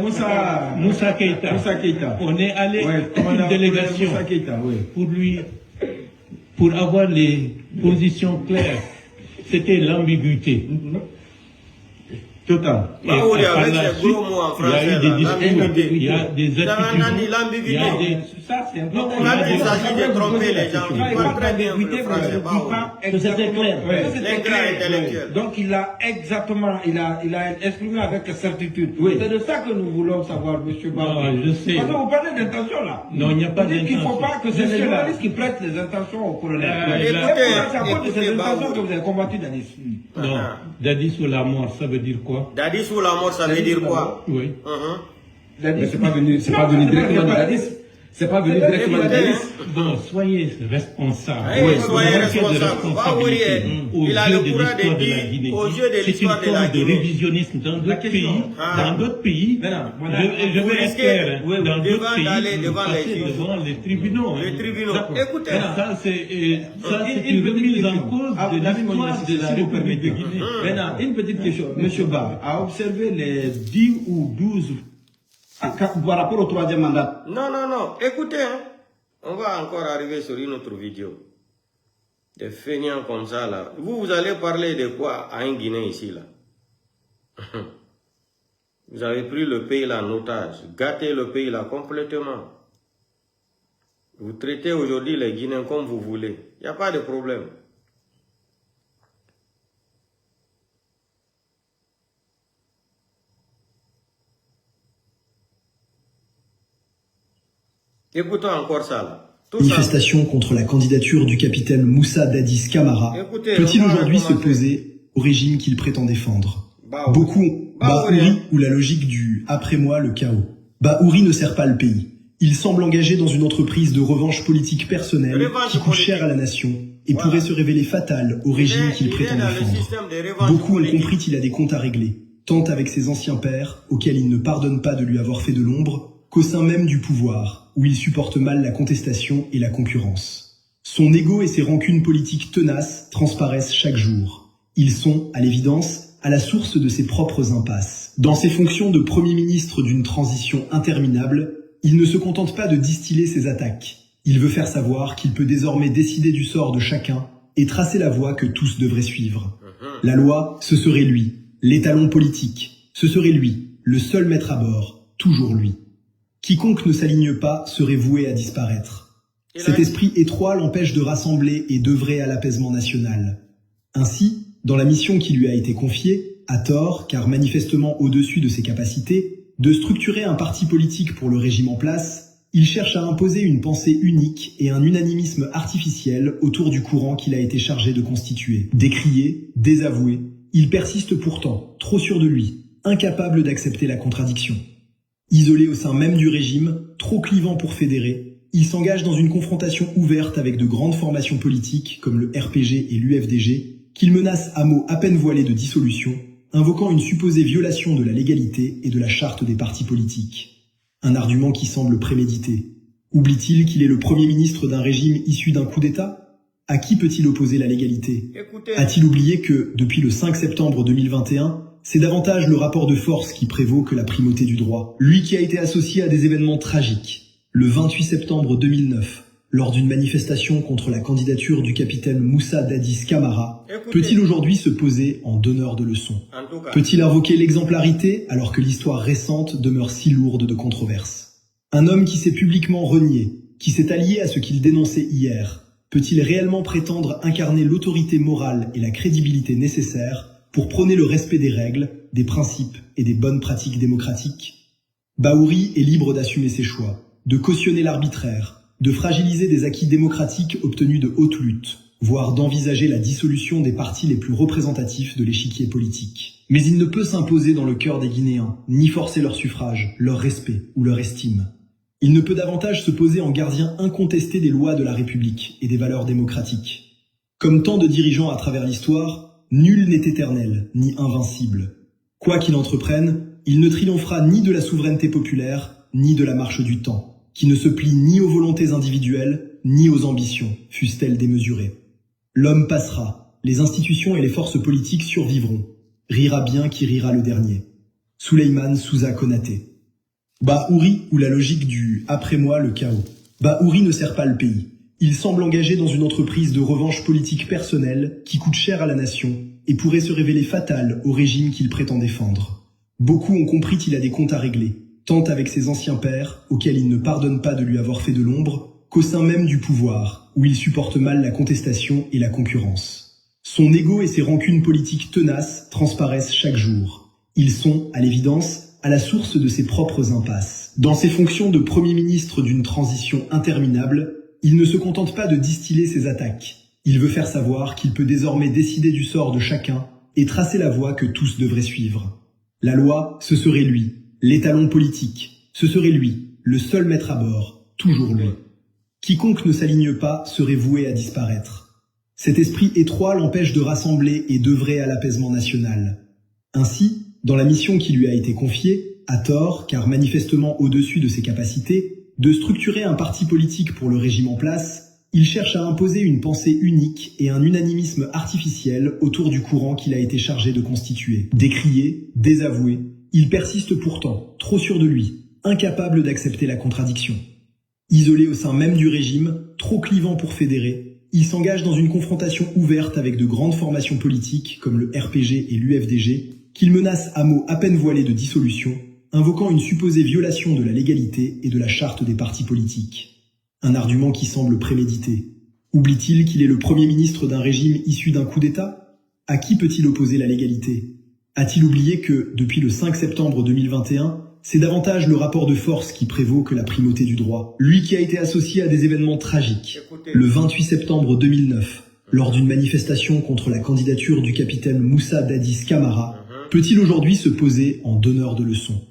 Moussa Keïta. Moussa Keïta. On est allé Ouais, une délégation Moussa Keïta, oui. pour avoir les positions claires. C'était l'ambiguïté. Total. Et Baouri par avec la ces suite, gros mots en il y a français. eu des là, discours, l'ambiguïté. il y a des Ça, on a dit attitudes, il y a l'ambiguïté. des... Ça, c'est un On a dit qu'il s'agit de tromper les gens. Quand il Il parle parle très bien le d'ambiguïté, français. vous ne Baouri. dites pas Que c'était exactement. clair. Ouais. Que c'était L'ingrat clair. intellectuel. Donc il a exactement, il a exprimé avec certitude. Oui. C'est de ça que nous voulons savoir, monsieur Barou. Non, je sais. Parce que vous parlez d'intention là. Non, il n'y a pas Vous dites qu'il ne faut d'intention. pas que c'est les Monsieur là. journalistes qui prêtent les intentions au colonel. Écoutez, C'est à cause de ces écoutez, intentions Baouri. que vous avez combattu Dadis. Non, Dadis ou la mort, ça veut dire quoi? Dadis ou la mort, ça veut dire quoi? Oui. Mais c'est pas venu directement de Dadis. C'est pas venu directement de Dadis. Bon, soyez responsables. Oui, Vous soyez manquez de responsables. responsabilité Il a aux le yeux de courage de l'histoire de dire, la Guinée. aux yeux de C'est une l'histoire de la forme de Guinée. révisionnisme dans d'autres question. pays. Ah. Dans d'autres pays, Maintenant, voilà. je Vous vais être risquez, clair, hein, oui, dans devant d'autres pays, d'aller vous devant les passez juges. devant les tribunaux. hein. Les tribunaux. D'accord. Écoutez. Ça, c'est Une une petite remise en question. cause Ah, de David l'histoire Moïse, de la si vous République de permettez. Guinée. Maintenant, une petite question. Monsieur Ba a observé les 10 ou 12 Par rapport au troisième mandat. Non, non, non. Écoutez, hein, on va encore arriver sur une autre vidéo. Des feignants comme ça, là. Vous allez parler de quoi à un Guinéen ici, là? Vous avez pris le pays là en otage, gâté le pays là complètement. Vous traitez aujourd'hui les Guinéens comme vous voulez. Il n'y a pas de problème. Écoutons encore ça là. Tout ça. Manifestation contre la candidature du capitaine Moussa Dadis Camara Écoutez, peut-il on va aujourd'hui se commencer. poser au régime qu'il prétend défendre? Baouri. Beaucoup Baouri, Baouri hein. ou la logique du « après moi le chaos ». Baouri ne sert pas le pays. Il semble engagé dans une entreprise de revanche politique personnelle Revanche qui coûte politique. cher à la nation et Voilà. pourrait se révéler fatale au régime qu'il Il est prétend dans le défendre. système des revanches Beaucoup ont politiques. compris qu'il a des comptes à régler, tant avec ses anciens pères, auxquels il ne pardonne pas de lui avoir fait de l'ombre, qu'au sein même du pouvoir, où il supporte mal la contestation et la concurrence. Son ego et ses rancunes politiques tenaces transparaissent chaque jour. Ils sont, à l'évidence, à la source de ses propres impasses. Dans ses fonctions de Premier ministre d'une transition interminable, il ne se contente pas de distiller ses attaques. Il veut faire savoir qu'il peut désormais décider du sort de chacun et tracer la voie que tous devraient suivre. La loi, ce serait lui. L'étalon politique, ce serait lui. Le seul maître à bord, toujours lui. Quiconque ne s'aligne pas serait voué à disparaître. Cet esprit étroit l'empêche de rassembler et d'œuvrer à l'apaisement national. Ainsi, dans la mission qui lui a été confiée, à tort, car manifestement au-dessus de ses capacités, de structurer un parti politique pour le régime en place, il cherche à imposer une pensée unique et un unanimisme artificiel autour du courant qu'il a été chargé de constituer. Décrié, désavoué, il persiste pourtant, trop sûr de lui, incapable d'accepter la contradiction. Isolé au sein même du régime, trop clivant pour fédérer, il s'engage dans une confrontation ouverte avec de grandes formations politiques comme le RPG et l'UFDG, qu'il menace à mots à peine voilés de dissolution, invoquant une supposée violation de la légalité et de la charte des partis politiques. Un argument qui semble prémédité. Oublie-t-il qu'il est le Premier ministre d'un régime issu d'un coup d'État? À qui peut-il opposer la légalité? A-t-il oublié que, depuis le 5 septembre 2021, c'est davantage le rapport de force qui prévaut que la primauté du droit? Lui qui a été associé à des événements tragiques. Le 28 septembre 2009, lors d'une manifestation contre la candidature du capitaine Moussa Dadis Camara, peut-il aujourd'hui se poser en donneur de leçons? Peut-il invoquer l'exemplarité alors que l'histoire récente demeure si lourde de controverses? Un homme qui s'est publiquement renié, qui s'est allié à ce qu'il dénonçait hier, peut-il réellement prétendre incarner l'autorité morale et la crédibilité nécessaires pour prôner le respect des règles, des principes et des bonnes pratiques démocratiques? Bahouri est libre d'assumer ses choix, de cautionner l'arbitraire, de fragiliser des acquis démocratiques obtenus de haute lutte, voire d'envisager la dissolution des partis les plus représentatifs de l'échiquier politique. Mais il ne peut s'imposer dans le cœur des Guinéens, ni forcer leur suffrage, leur respect ou leur estime. Il ne peut davantage se poser en gardien incontesté des lois de la République et des valeurs démocratiques. Comme tant de dirigeants à travers l'histoire, nul n'est éternel, ni invincible. Quoi qu'il entreprenne, il ne triomphera ni de la souveraineté populaire, ni de la marche du temps, qui ne se plie ni aux volontés individuelles, ni aux ambitions, fussent-elles démesurées. L'homme passera, les institutions et les forces politiques survivront. Rira bien qui rira le dernier. Souleymane Souza Konaté. Bahouri ou la logique du « après moi le chaos ». Bahouri ne sert pas le pays. Il semble engagé dans une entreprise de revanche politique personnelle qui coûte cher à la nation et pourrait se révéler fatale au régime qu'il prétend défendre. Beaucoup ont compris qu'il a des comptes à régler, tant avec ses anciens pairs, auxquels il ne pardonne pas de lui avoir fait de l'ombre, qu'au sein même du pouvoir, où il supporte mal la contestation et la concurrence. Son ego et ses rancunes politiques tenaces transparaissent chaque jour. Ils sont, à l'évidence, à la source de ses propres impasses. Dans ses fonctions de Premier ministre d'une transition interminable, il ne se contente pas de distiller ses attaques. Il veut faire savoir qu'il peut désormais décider du sort de chacun et tracer la voie que tous devraient suivre. La loi, ce serait lui. L'étalon politique, ce serait lui. Le seul maître à bord, toujours lui. Quiconque ne s'aligne pas serait voué à disparaître. Cet esprit étroit l'empêche de rassembler et d'œuvrer à l'apaisement national. Ainsi, dans la mission qui lui a été confiée, à tort, car manifestement au-dessus de ses capacités, de structurer un parti politique pour le régime en place, il cherche à imposer une pensée unique et un unanimisme artificiel autour du courant qu'il a été chargé de constituer. Décrié, désavoué, il persiste pourtant, trop sûr de lui, incapable d'accepter la contradiction. Isolé au sein même du régime, trop clivant pour fédérer, il s'engage dans une confrontation ouverte avec de grandes formations politiques comme le RPG et l'UFDG, qu'il menace à mots à peine voilés de dissolution, invoquant une supposée violation de la légalité et de la charte des partis politiques. Un argument qui semble prémédité. Oublie-t-il qu'il est le Premier ministre d'un régime issu d'un coup d'État? À qui peut-il opposer la légalité? A-t-il oublié que, depuis le 5 septembre 2021, c'est davantage le rapport de force qui prévaut que la primauté du droit? Lui qui a été associé à des événements tragiques. Le 28 septembre 2009, lors d'une manifestation contre la candidature du capitaine Moussa Dadis Camara, peut-il aujourd'hui se poser en donneur de leçons?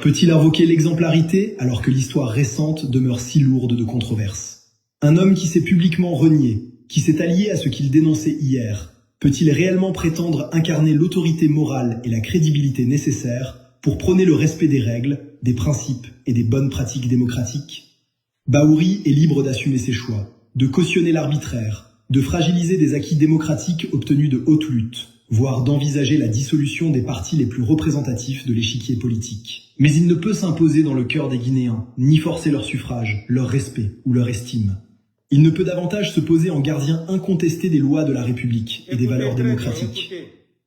Peut-il invoquer l'exemplarité alors que l'histoire récente demeure si lourde de controverses? Un homme qui s'est publiquement renié, qui s'est allié à ce qu'il dénonçait hier, peut-il réellement prétendre incarner l'autorité morale et la crédibilité nécessaires pour prôner le respect des règles, des principes et des bonnes pratiques démocratiques? Bahouri est libre d'assumer ses choix, de cautionner l'arbitraire, de fragiliser des acquis démocratiques obtenus de haute lutte, voire d'envisager la dissolution des partis les plus représentatifs de l'échiquier politique. Mais il ne peut s'imposer dans le cœur des Guinéens, ni forcer leur suffrage, leur respect ou leur estime. Il ne peut davantage se poser en gardien incontesté des lois de la République et des valeurs démocratiques.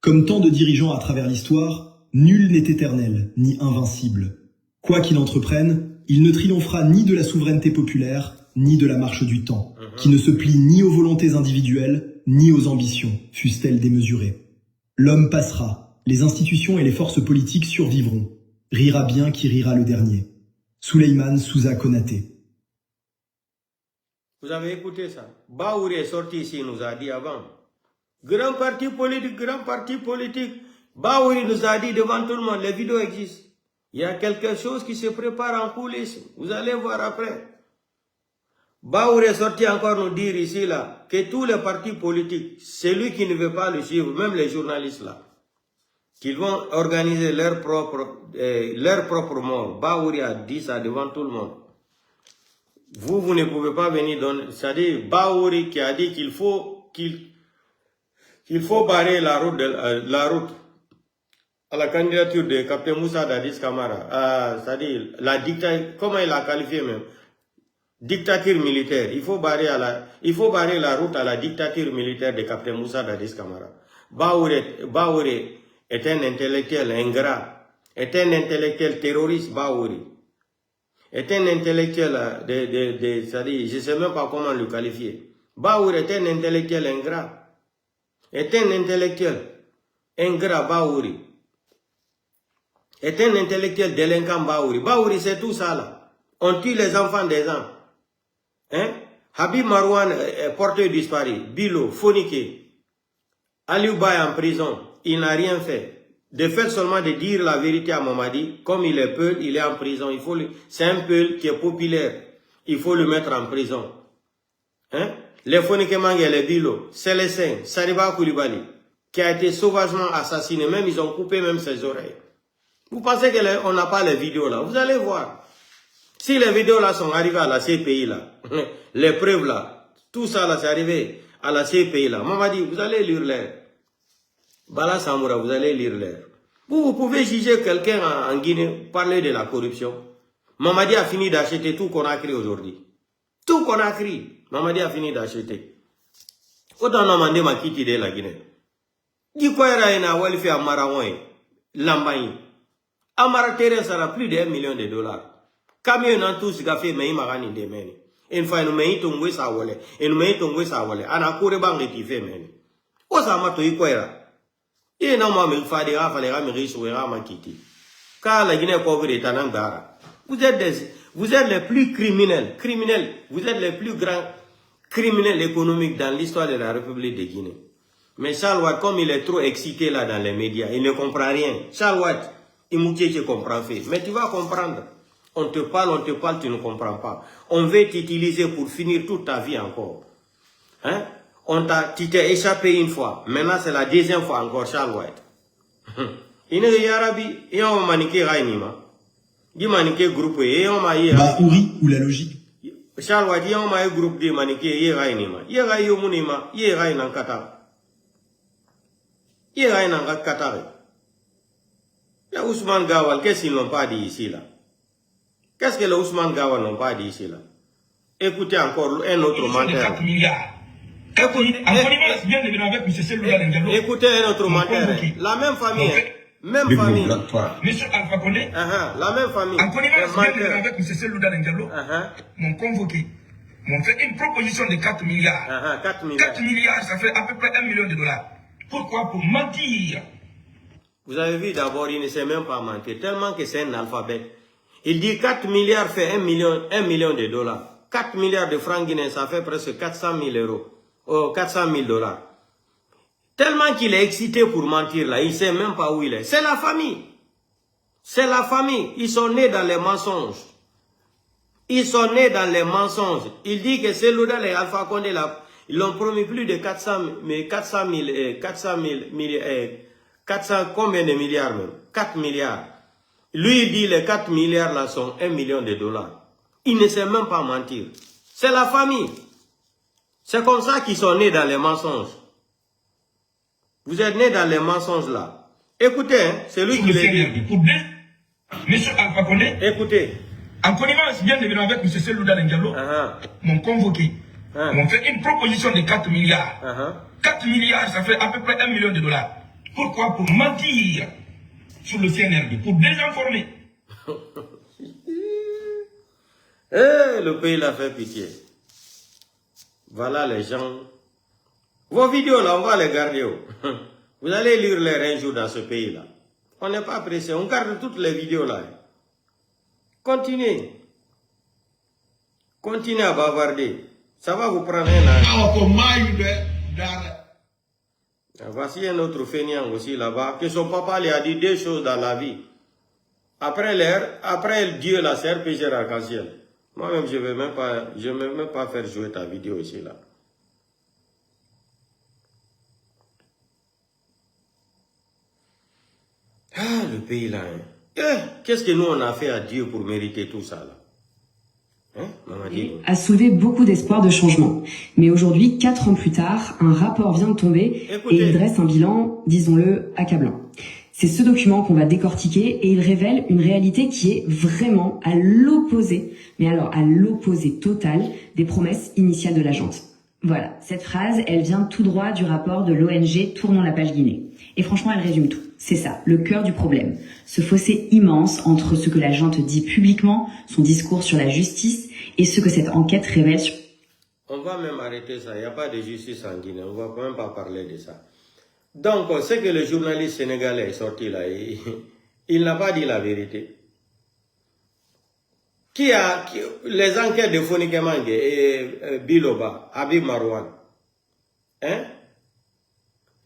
Comme tant de dirigeants à travers l'histoire, nul n'est éternel, ni invincible. Quoi qu'il entreprenne, il ne triomphera ni de la souveraineté populaire, ni de la marche du temps, qui ne se plie ni aux volontés individuelles, ni aux ambitions, fussent-elles démesurées. L'homme passera, les institutions et les forces politiques survivront. Rira bien qui rira le dernier. Souleymane Souza Konaté. Vous avez écouté ça? Bahouri est sorti ici, il nous a dit avant. Grand parti politique, grand parti politique. Bahouri nous a dit devant tout le monde, les vidéos existent. Il y a quelque chose qui se prépare en coulisses. Vous allez voir après. Baour est sorti encore nous dire ici, là, que tous les partis politiques, celui qui ne veut pas le suivre, même les journalistes, là, qu'ils vont organiser leur propre mort. Baouri a dit ça devant tout le monde. Vous ne pouvez pas venir donner... C'est-à-dire, Baouri qui a dit qu'il faut barrer la route à la candidature de Captain Moussa Dadis Camara. C'est-à-dire, la dictature, comment il a qualifié même? Dictature militaire. Il faut barrer la route à la dictature militaire de Captain Moussa Dadis Camara. Baouri est un intellectuel ingrat, est un intellectuel terroriste, Baouri. Est un intellectuel c'est-à-dire, je ne sais même pas comment le qualifier. Baouri est un intellectuel ingrat. Est un intellectuel ingrat, Baouri. Est un intellectuel délinquant, Baouri. Baouri, c'est tout ça, là. On tue les enfants des gens. Hein? Habib Marouane est porteur disparu. Bilo, Fonike. Aliou Baye en prison. Il n'a rien fait. De fait seulement de dire la vérité à Mamadi, comme il est Peul, il est en prison. C'est un Peul qui est populaire. Il faut le mettre en prison. Hein? Les Fonike Mange et les Bilo, c'est les Saints, Sariba Koulibaly, qui a été sauvagement assassiné. Même ils ont coupé même ses oreilles. Vous pensez qu'on n'a pas les vidéos là? Vous allez voir. Si les vidéos là sont arrivées à la CPI là, les preuves là, tout ça là c'est arrivé à la CPI là. Mamadi, vous allez lire l'air. Bala Samoura, vous allez lire l'air. Vous pouvez juger quelqu'un en Guinée, parler de la corruption. Mamadi a fini d'acheter tout qu'on a créé aujourd'hui. Tout qu'on a créé, Mamadi a fini d'acheter. Autant demander ma quitte de la Guinée. Dis quoi il y a un fait à Maraouin, Lambaye. Amara terrain sera plus de $1 million. Camion n'a tous fait, mais il m'a gagné des mènes. Une fois, nous mettons tombé ça wale. Et nous mettons tombé ça wale. On a couru banque qui fait mène. Osa ma toi quoi là? Et non, moi, il fallait me résoudre à ma quitte. Car la Guinée pauvre est en Angara. Vous êtes les plus criminels. Vous êtes les plus grands criminels économiques dans l'histoire de la République de Guinée. Mais Charles Watt, comme il est trop excité là dans les médias, il ne comprend rien. Charles Watt, il ne comprend pas. Mais tu vas comprendre. On te parle, tu ne comprends pas. On veut t'utiliser pour finir toute ta vie encore. Hein? Tu t'es échappé une fois. Maintenant, c'est la deuxième fois encore, Charles White. Il y a Arabi, et on m'a maniqué Rainima. Il m'a maniqué groupe, et on m'a dit. Baouri ou la logique. Charles White, il m'a maniqué groupe de maniqué, et Rainima. Il y a Rainima, il y a Rainan Qatar. Il y a Rainan Qatar. Il y a Ousmane Gawal, qu'est-ce qu'ils n'ont pas dit ici là? Qu'est-ce que les Ousmane Gawal n'ont pas dit ici là? Écoutez encore un autre menteur. 4 milliards. Écoutez un autre menteur. La même famille. Même famille. Monsieur Alpha Condé. La même famille. En connivence avec M. Selouda N'Diallo, m'ont convoqué. M'ont fait une proposition de 4 milliards. 4 milliards. 4 milliards, ça fait à peu près $1 million. Pourquoi? Pour mentir. Vous avez vu d'abord, il ne sait même pas mentir. Tellement que c'est un alphabet. Il dit 4 milliards fait $1 million. 4 milliards de francs guinéens, ça fait presque 400 000 euros. Oh, 400 000 $. Tellement qu'il est excité pour mentir là, il ne sait même pas où il est. C'est la famille. C'est la famille. Ils sont nés dans les mensonges. Ils sont nés dans les mensonges. Il dit que Selouda et Alpha Condé là, ils l'ont promis plus de 400 combien de milliards même? 4 milliards. Lui, il dit les 4 milliards là sont $1 million. Il ne sait même pas mentir. C'est la famille. C'est comme ça qu'ils sont nés dans les mensonges. Vous êtes nés dans les mensonges là. Écoutez, hein, c'est lui qui l'a dit. Monsieur Alpha Condé. Écoutez. En connivence bien évidemment avec M. Selouda N'Diallo, m'ont convoqué. M'ont fait une proposition de 4 milliards. 4 milliards, ça fait à peu près $1 million. Pourquoi? Pour mentir sur le CNRD, pour désinformer. Le pays l'a fait pitié. Voilà les gens. Vos vidéos là, on va les garder. Vous allez lire les un jour dans ce pays là. On n'est pas pressé, on garde toutes les vidéos là. Continuez. Continuez à bavarder. Ça va vous prendre un an. Voici un autre fainéant aussi là-bas, que son papa lui a dit 2 choses dans la vie. Après Dieu, la serre, péché arc-en-ciel. Moi-même, je ne vais même pas faire jouer ta vidéo ici, là. Ah, le pays, là. Qu'est-ce que nous, on a fait à Dieu pour mériter tout ça, là? A soulevé beaucoup d'espoir de changement. Mais aujourd'hui, 4 ans plus tard, un rapport vient de tomber et il dresse un bilan, disons-le, accablant. C'est ce document qu'on va décortiquer et il révèle une réalité qui est vraiment à l'opposé, mais alors à l'opposé total des promesses initiales de la junte. Voilà, cette phrase, elle vient tout droit du rapport de l'ONG Tournons la page Guinée. Et franchement, elle résume tout. C'est ça, le cœur du problème. Ce fossé immense entre ce que la junte dit publiquement, son discours sur la justice, et ce que cette enquête révèle sur... On va même arrêter ça, il n'y a pas de justice en Guinée, on ne va quand même pas parler de ça. Donc, c'est que le journaliste sénégalais est sorti là, il n'a pas dit la vérité. Les enquêtes de Fonike Mange et Biloba, Habib Marouane, hein?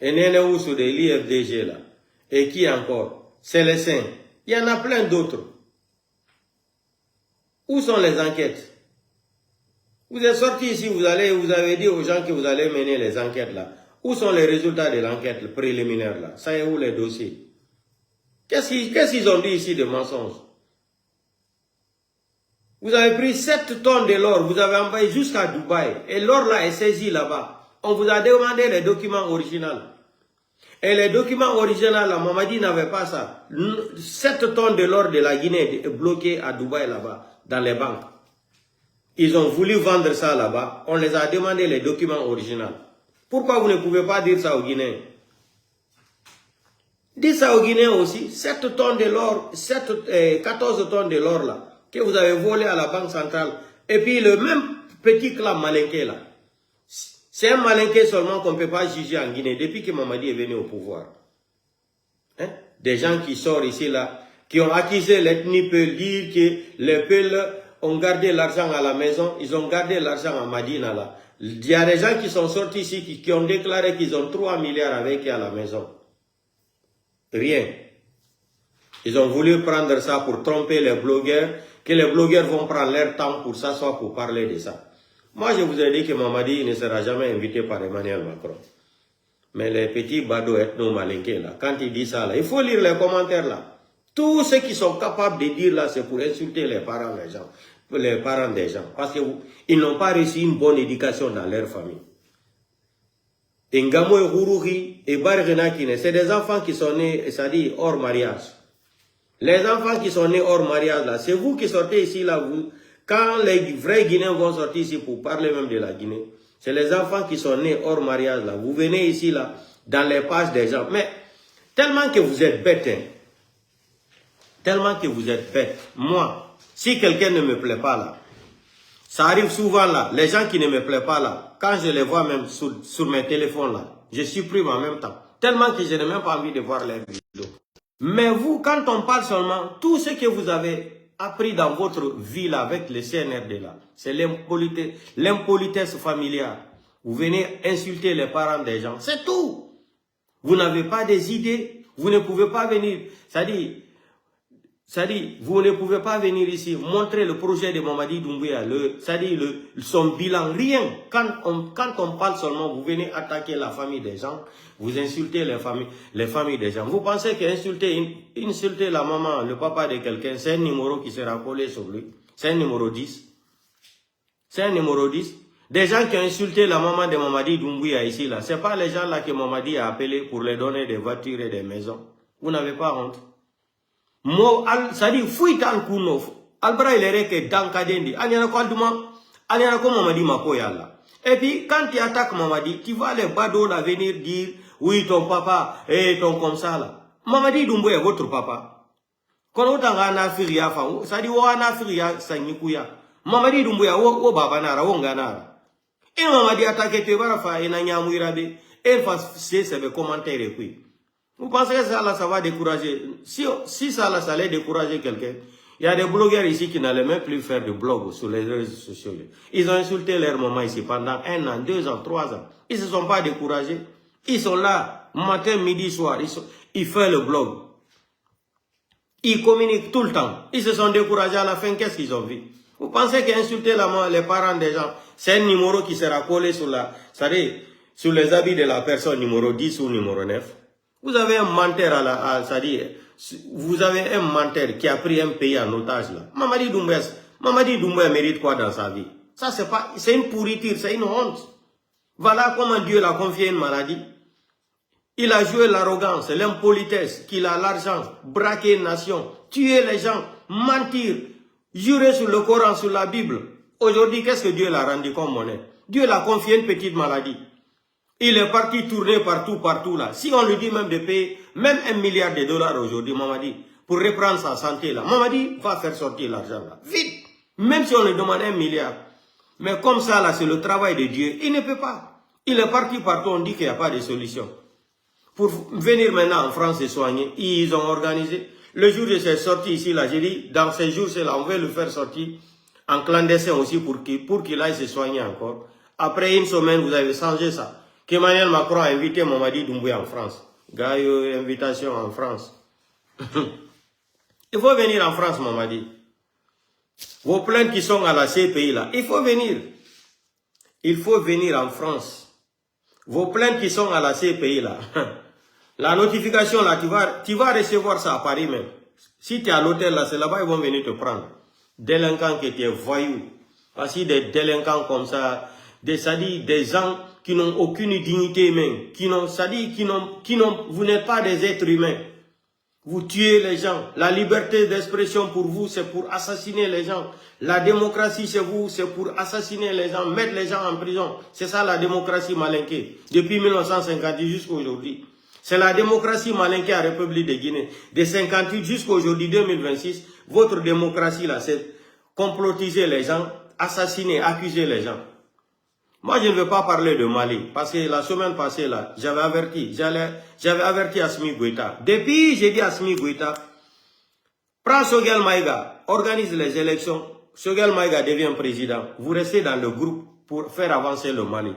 Et Nene Oussou de l'IFDG là, et qui encore? Célestin, il y en a plein d'autres. Où sont les enquêtes? Vous êtes sortis ici, vous avez dit aux gens que vous allez mener les enquêtes là. Où sont les résultats de l'enquête préliminaire là? Ça est où les dossiers? Qu'est-ce qu'ils ont dit ici de mensonges? Vous avez pris 7 tonnes de l'or, vous avez envoyé jusqu'à Dubaï. Et l'or là est saisi là-bas. On vous a demandé les documents originaux. Et les documents originaux là, Mamadi n'avait pas ça. 7 tonnes de l'or de la Guinée est bloqué à Dubaï là-bas, dans les banques. Ils ont voulu vendre ça là-bas. On les a demandé les documents originaux. Pourquoi vous ne pouvez pas dire ça aux Guinéens? Dites ça aux Guinéens aussi. 7 tonnes de l'or, 14 tonnes de l'or là, que vous avez volé à la Banque centrale. Et puis le même petit clan malinqué là. C'est un malinqué seulement qu'on ne peut pas juger en Guinée depuis que Mamadi est venu au pouvoir. Hein? Des gens qui sortent ici là, qui ont accusé l'ethnie Peul, dire que les Peuls ont gardé l'argent à la maison, ils ont gardé l'argent à Madina là. Il y a des gens qui sont sortis ici qui ont déclaré qu'ils ont 3 milliards avec eux à la maison. Rien. Ils ont voulu prendre ça pour tromper les blogueurs, que les blogueurs vont prendre leur temps pour s'asseoir pour parler de ça. Moi, je vous ai dit que Mamadi ne sera jamais invité par Emmanuel Macron. Mais les petits badauds ethno-malinqués là, quand ils disent ça là, il faut lire les commentaires là. Tous ceux qui sont capables de dire là, c'est pour insulter les parents des gens. Parce qu'ils n'ont pas reçu une bonne éducation dans leur famille. Ngamo et Rourouri et Barrenakine, c'est des enfants qui sont nés, c'est-à-dire hors mariage. Les enfants qui sont nés hors mariage là, c'est vous qui sortez ici là, vous. Quand les vrais Guinéens vont sortir ici pour parler même de la Guinée, c'est les enfants qui sont nés hors mariage là. Vous venez ici là, dans les pages des gens. Mais tellement que vous êtes bêtes, hein. Tellement que vous êtes bêtes. Moi, si quelqu'un ne me plaît pas là, ça arrive souvent là, les gens qui ne me plaisent pas là, quand je les vois même sur mes téléphones là, je supprime en même temps. Tellement que je n'ai même pas envie de voir les vidéos. Mais vous, quand on parle seulement, tout ce que vous avez appris dans votre vie là, avec le CNRD là, c'est l'impolitesse familiale. Vous venez insulter les parents des gens, c'est tout. Vous n'avez pas des idées, vous ne pouvez pas venir, c'est-à-dire, vous ne pouvez pas venir ici montrer le projet de Mamadi Doumbouya, son bilan, rien. Quand on parle seulement, vous venez attaquer la famille des gens, vous insultez les familles des gens. Vous pensez qu'insulter la maman, le papa de quelqu'un, c'est un numéro qui sera collé sur lui. C'est un numéro 10. C'est un numéro 10. Des gens qui ont insulté la maman de Mamadi Doumbouya ici, là, c'est pas les gens là que Mamadi a appelés pour les donner des voitures et des maisons. Vous n'avez pas honte. C'est-à-dire, fouitan kuno, albra il est que dankadendi, anyana ko alduma, anyana ko Mamadi makoyala. Et puis, quand tu attaques Mamadi, tu vas les badauds là venir dire, oui, ton papa, ton comme ça là. Mamadi Doumbouya est votre papa. Quand on a un affaire, c'est-à-dire, on a un affaire, sanyikuya. Mamadi Doumbouya, o babanara, o nganara. Et Mamadi attaque, tu vas faire, et n'anyamouirabe, et c'est ce commentaire et puis. Vous pensez que ça, là, ça va décourager? Si ça, là, ça allait décourager quelqu'un, il y a des blogueurs ici qui n'allaient même plus faire de blog sur les réseaux sociaux. Ils ont insulté leur maman ici pendant 1 an, 2 ans, 3 ans. Ils ne se sont pas découragés. Ils sont là, matin, midi, soir. Ils font le blog. Ils communiquent tout le temps. Ils se sont découragés à la fin. Qu'est-ce qu'ils ont vu? Vous pensez qu'insulter les parents des gens, c'est un numéro qui sera collé sur sur les habits de la personne numéro 10 ou numéro 9? Vous avez un menteur vous avez un menteur qui a pris un pays en otage là. Mamadi Doumbouya mérite quoi dans sa vie? Ça c'est une pourriture, c'est une honte. Voilà comment Dieu l'a confié une maladie. Il a joué l'arrogance, l'impolitesse, qu'il a l'argent, braquer une nation, tuer les gens, mentir, jurer sur le Coran, sur la Bible. Aujourd'hui, qu'est-ce que Dieu l'a rendu comme monnaie? Dieu l'a confié une petite maladie. Il est parti tourner partout là. Si on lui dit même de payer même $1 milliard aujourd'hui, Mamadi, pour reprendre sa santé là, Mamadi va faire sortir l'argent là. Vite! Même si on lui demande 1 milliard. Mais comme ça là, c'est le travail de Dieu. Il ne peut pas. Il est parti partout, on dit qu'il n'y a pas de solution. Pour venir maintenant en France et soigner, ils ont organisé. Le jour de ses sorties ici là, j'ai dit, dans ces jours-là, on veut le faire sortir en clandestin aussi pour qu'il aille se soigner encore. Après une semaine, vous avez changé ça. Qu'Emmanuel Macron a invité Mamadi Doumbouya en France. Gaïo, invitation en France. Il faut venir en France, Mamadi. Vos plaintes qui sont à la CPI là, il faut venir. Il faut venir en France. Vos plaintes qui sont à la CPI là, la notification là, tu vas recevoir ça à Paris même. Si tu es à l'hôtel là, c'est là-bas ils vont venir te prendre. Délinquants qui étaient voyous. Parce que des délinquants comme ça, des gens qui n'ont aucune dignité humaine, vous n'êtes pas des êtres humains. Vous tuez les gens. La liberté d'expression pour vous, c'est pour assassiner les gens. La démocratie chez vous, c'est pour assassiner les gens, mettre les gens en prison. C'est ça la démocratie malinquée. Depuis 1958 jusqu'à aujourd'hui. C'est la démocratie malinquée à la République de Guinée. De 58 jusqu'à aujourd'hui, 2026, votre démocratie là, c'est complotiser les gens, assassiner, accuser les gens. Moi, je ne veux pas parler de Mali, parce que la semaine passée, là, j'avais averti Assimi Goïta. Depuis, j'ai dit à Assimi Goïta, prends Choguel Maïga, organise les élections, Choguel Maïga devient président. Vous restez dans le groupe pour faire avancer le Mali.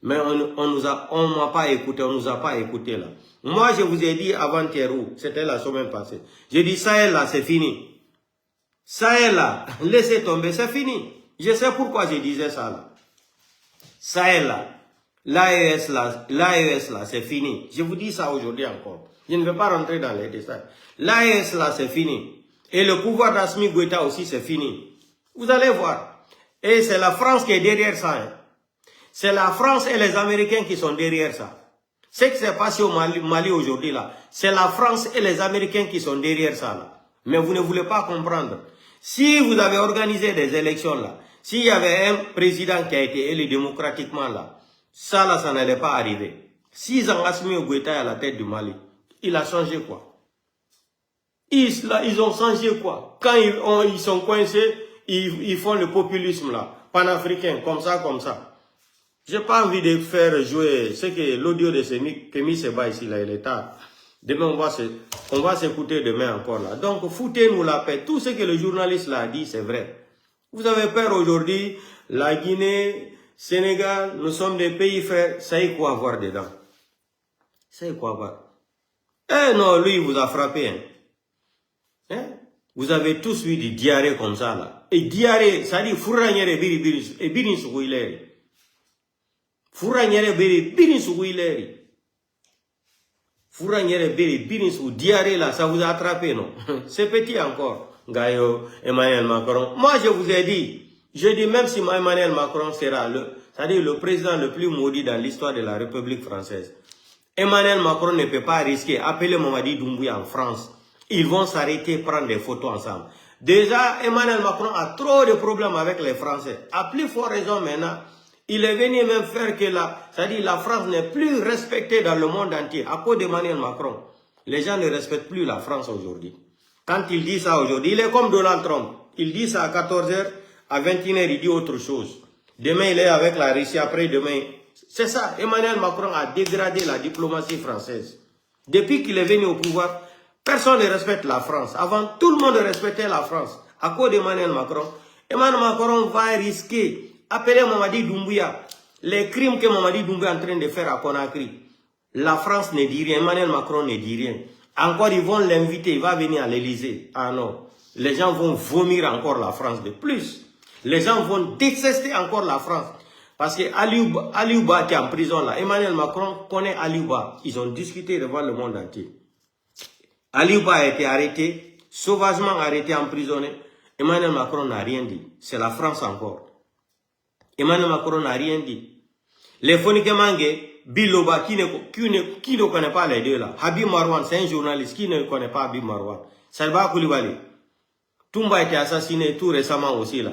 Mais on m'a pas écouté, on nous a pas écouté, là. Moi, je vous ai dit avant-hier, c'était la semaine passée. J'ai dit, Sahel, là, c'est fini. Sahel, là, laissez tomber, c'est fini. Je sais pourquoi je disais ça, là. Sahel là, l'AES là, c'est fini. Je vous dis ça aujourd'hui encore. Je ne vais pas rentrer dans les détails. L'AES là, c'est fini. Et le pouvoir d'Assimi Goïta aussi, c'est fini. Vous allez voir. Et c'est la France qui est derrière ça. Hein. C'est la France et les Américains qui sont derrière ça. Ce qui s'est passé au Mali aujourd'hui là, c'est la France et les Américains qui sont derrière ça là. Mais vous ne voulez pas comprendre. Si vous avez organisé des élections là, s'il y avait un président qui a été élu démocratiquement là, ça là, ça n'allait pas arriver. 6 ans, Assimi Goïta est à la tête du Mali. Il a changé quoi? Ils ont changé quoi? Quand ils sont coincés, ils font le populisme là, panafricain, comme ça, comme ça. J'ai pas envie de faire jouer, c'est que l'audio de Kémy Seba ici là, il est tard. Demain, on va s'écouter demain encore là. Donc, foutez-nous la paix. Tout ce que le journaliste là a dit, c'est vrai. Vous avez peur aujourd'hui, la Guinée, Sénégal, nous sommes des pays frères, ça y est quoi avoir dedans? Ça y est quoi avoir? Eh non, lui, il vous a frappé. Hein? Vous avez tous eu des diarrhées comme ça là. Et diarrhée, ça dit fourragnere biri suguileri. Fourragnere biri suguileri. Fourragnere biri suguileri. Diarrhée là, ça vous a attrapé, non? C'est petit encore. Gaïo, Emmanuel Macron. Moi, je vous ai dit, même si Emmanuel Macron sera le président le plus maudit dans l'histoire de la République française, Emmanuel Macron ne peut pas risquer, appeler Mamadi Doumbouya en France. Ils vont s'arrêter, prendre des photos ensemble. Déjà, Emmanuel Macron a trop de problèmes avec les Français. À plus forte raison maintenant, il est venu même faire que la France n'est plus respectée dans le monde entier à cause d'Emmanuel Macron. Les gens ne respectent plus la France aujourd'hui. Quand il dit ça aujourd'hui, il est comme Donald Trump. Il dit ça à 14h, à 21h, il dit autre chose. Demain, il est avec la Russie, après demain. C'est ça, Emmanuel Macron a dégradé la diplomatie française. Depuis qu'il est venu au pouvoir, personne ne respecte la France. Avant, tout le monde respectait la France. À cause d'Emmanuel Macron, Emmanuel Macron va risquer, appeler Mamadi Doumbouya, les crimes que Mamadi Doumbouya est en train de faire à Conakry. La France ne dit rien, Emmanuel Macron ne dit rien. Encore, ils vont l'inviter, il va venir à l'Élysée. Ah non, les gens vont vomir encore la France de plus. Les gens vont détester encore la France. Parce que Aliouba qui est en prison là, Emmanuel Macron connaît Aliouba. Ils ont discuté devant le monde entier. Aliouba a été arrêté, sauvagement arrêté, emprisonné. Emmanuel Macron n'a rien dit. C'est la France encore. Emmanuel Macron n'a rien dit. Les Fonike Mange, Biloba, qui ne connaît pas les deux là. Habib Marwan, c'est un journaliste qui ne connaît pas Habib Marwan. Salva Koulibaly. Toumba a été assassiné tout récemment aussi là.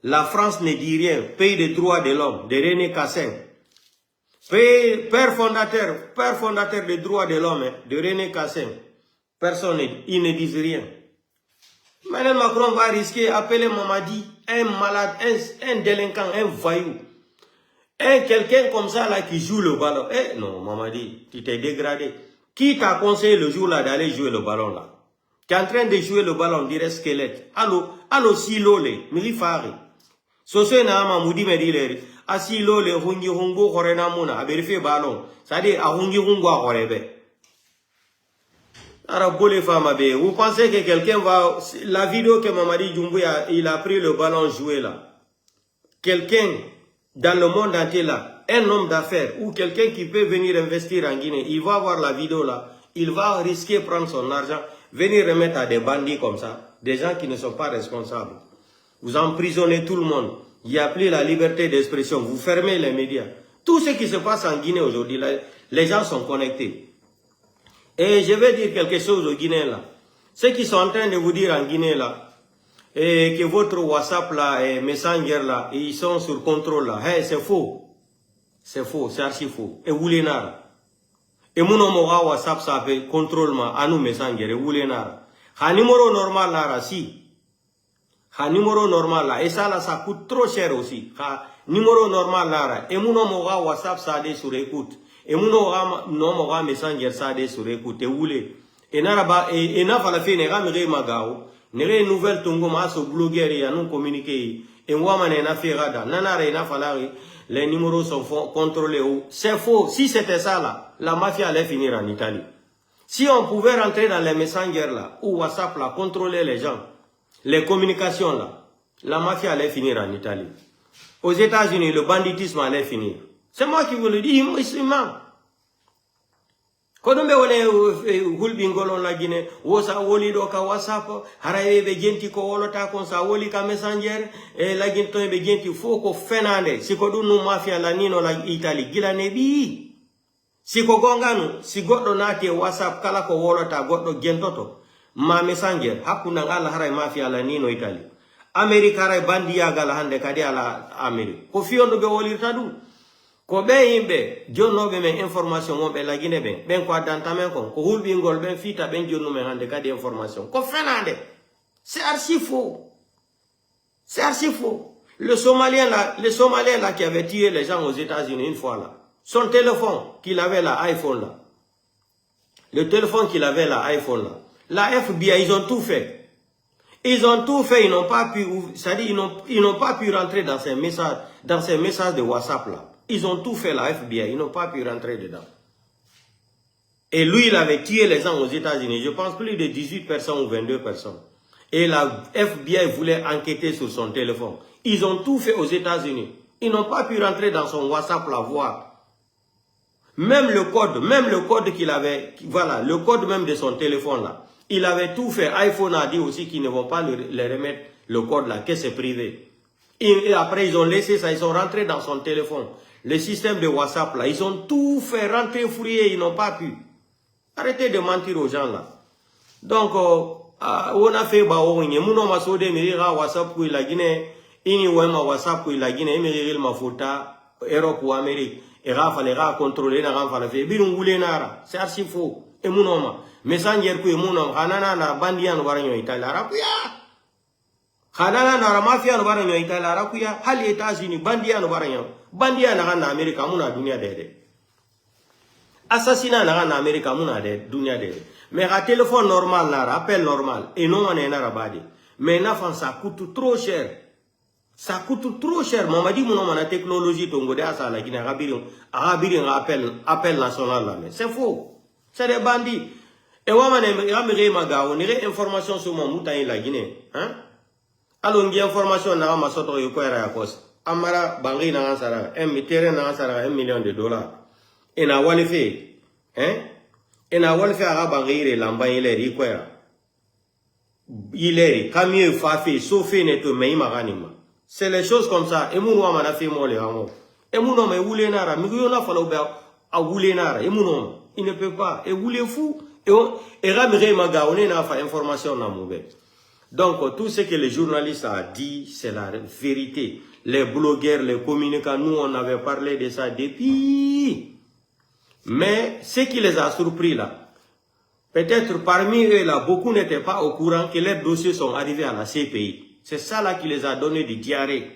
La France ne dit rien. Pays des droits de l'homme, de René Cassin. Père fondateur des droits de l'homme, de René Cassin. Personne, ils ne disent rien. Emmanuel Macron va risquer d'appeler Mamadi un malade, un délinquant, un voyou. Quelqu'un comme ça là qui joue le ballon. Non, Mamadi, tu t'es dégradé. Qui t'a conseillé le jour là d'aller jouer le ballon là? Tu es en train de jouer le ballon, on dirait squelette. Allo, silole, milifari. Soso na ama moudi medileri. Asilole, hungi hungo, korena muna, aberife ballon. C'est-à-dire, a hungi hungo a korebe. Vous pensez que quelqu'un va... La vidéo que Mamadi Doumbouya, il a pris le ballon joué là. Quelqu'un dans le monde entier là, un homme d'affaires ou quelqu'un qui peut venir investir en Guinée, il va voir la vidéo là, il va risquer de prendre son argent, venir remettre à des bandits comme ça, des gens qui ne sont pas responsables. Vous emprisonnez tout le monde. Il n'y a plus la liberté d'expression. Vous fermez les médias. Tout ce qui se passe en Guinée aujourd'hui, les gens sont connectés. Et je vais dire quelque chose aux Guinéens là. Ceux qui sont en train de vous dire en Guinée là, et que votre WhatsApp là et Messenger là, ils sont sur contrôle là. Hey, c'est faux. C'est faux, c'est archi faux. Et vous les nara. Et mon nom WhatsApp ça fait contrôle à nous Messenger et vous les nara. Un numéro normal là, si. Un numéro normal là, et ça là, ça coûte trop cher aussi. Un numéro normal là, et mon nom WhatsApp ça a sur écoute. Et mon nom Messenger ça a sur écoute. Et vous les. Et n'a et n'a pas la fin, n'est pas magao. N'est nouvelle tongo ma so blogueur et à nous communiquer. Et moi man n'a fait rada. Nana n'a fallu. Les numéros sont contrôlés. C'est faux. Si c'était ça là, la mafia allait finir en Italie. Si on pouvait rentrer dans les messengers là, ou WhatsApp là, contrôler les gens, les communications là, la mafia allait finir en Italie. Aux États-Unis, le banditisme allait finir. C'est moi qui vous le dis, musulman. Quand on est hulbingolon la Guinée, wosa woli do ka WhatsApp, haraye be genti ko wolota kon sa woli ka messenger, et la ginto be genti foko fenande, si ko dunu mafia la nino la Italie, gila nebi. Si ko gonganu, si goddo nati WhatsApp kala ko wolota goddo gentoto, ma messenger, hakuna ala haray mafia la nino Italie. America haray bandiya gala hande kadi ala America. Ko fiondo be wolirta dum. Ko be yimbe jonno be men information mo be la Guinée ben ko adanta men ko hulbingol ben fita ben jonno men hande kadi information ko fenande. C'est archi faux. C'est archi faux. Le Somalien là qui avait tué les gens aux États-Unis une fois là. Son téléphone qu'il avait là, iPhone là. Le téléphone qu'il avait là, iPhone là. La FBI, ils ont tout fait. Ils ont tout fait, ils n'ont pas pu, c'est-à-dire ils n'ont pas pu rentrer dans ces messages de WhatsApp là. Ils ont tout fait, la FBI, ils n'ont pas pu rentrer dedans. Et lui, il avait tué les gens aux États-Unis, je pense plus de 18 personnes ou 22 personnes. Et la FBI voulait enquêter sur son téléphone. Ils ont tout fait aux États-Unis. Ils n'ont pas pu rentrer dans son WhatsApp la voir. Même le code qu'il avait, voilà, le code même de son téléphone là. Il avait tout fait. iPhone a dit aussi qu'ils ne vont pas les remettre le code là, que c'est privé. Et après, ils ont laissé ça, ils sont rentrés dans son téléphone. Le système de WhatsApp là, ils ont tout fait rentrer fouiller, ils n'ont pas pu. Arrêtez de mentir aux gens là. Donc, on a fait baouine. Mouno masode mirira WhatsApp pour la Guinée. Ini wema WhatsApp pour la Guinée. Miril mafuta Europe ou Amérique. Et rafalera contrôler na rafale fait. Birun goulenara. C'est archi faux. Et mounoma. Messenger pour mounom. Hanana na bandian waranyo Italia. Rakuya. Hanana na mafia waranyo Italia. Rakuya. Hali États-Unis bandian waranyo. Bandia na Amerika muna dunia dede. Assassinat na Amerika muna de dunia dede. Mais un téléphone normal là, appel normal et non on est rabadi. Mais n'afan ça coûte trop cher. Ça coûte trop cher. Maman dit mon la technologie tongo de asa la Guinée rabirin appel national là mais c'est faux. C'est des bandits. Et wa mané ramire magawo ni information sur mon moutain la Guinée, hein? Alongi information na ma soto yo ko era ya kos. Amara bangi na ansara, terrain na ansara $1 million. Et na walife, et na walife ara bangi re lamba ile ri ko era. Il kamie fafi, sofi ne to mei maganima. C'est les choses comme ça. Et mon mana fait moi les amo. Et mon homme est woulé nara. Mais il a fallu à woulé nara. Et mon homme, il ne peut pas. Et woulé fou. Et ramire maga, on est na fa information na mauvais. Donc, tout ce que les journalistes ont dit, c'est la vérité. Les blogueurs, les communicants, nous, on avait parlé de ça depuis. Mais, ce qui les a surpris là, peut-être parmi eux là, beaucoup n'étaient pas au courant que leurs dossiers sont arrivés à la CPI. C'est ça là qui les a donné du diarrhée.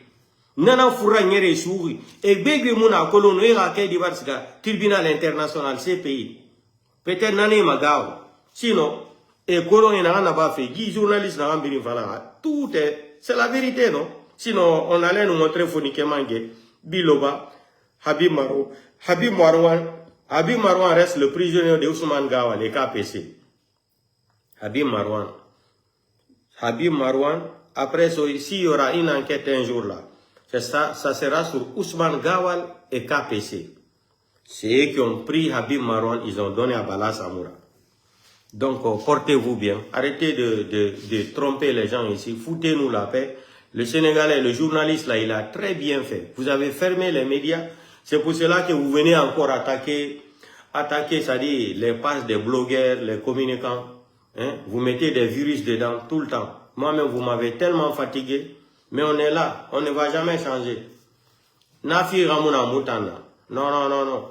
Nana fura nyere souri. Et bébé mouna kolono ira kay divarska, tribunal international CPI. Peut-être nane magao. Sinon, et Coron n'a pas fait, Guy journaliste n'a pas fait, tout est, c'est la vérité, non? Sinon, on allait nous montrer phoniquement Biloba, Habib Marwan reste le prisonnier de Ousmane Gawa, les KPC. Habib Marwan, après, s'il y aura une enquête un jour là, ça sera sur Ousmane Gawal et KPC. C'est eux qui ont pris Habib Marwan, ils ont donné à Bala Samoura. Donc, portez-vous bien. Arrêtez de tromper les gens ici. Foutez-nous la paix. Le Sénégalais, le journaliste, là, il a très bien fait. Vous avez fermé les médias. C'est pour cela que vous venez encore attaquer, c'est-à-dire les pages des blogueurs, les communicants. Hein? Vous mettez des virus dedans tout le temps. Moi-même, vous m'avez tellement fatigué. Mais on est là. On ne va jamais changer. Nafi Ramouna Moutanda. Non.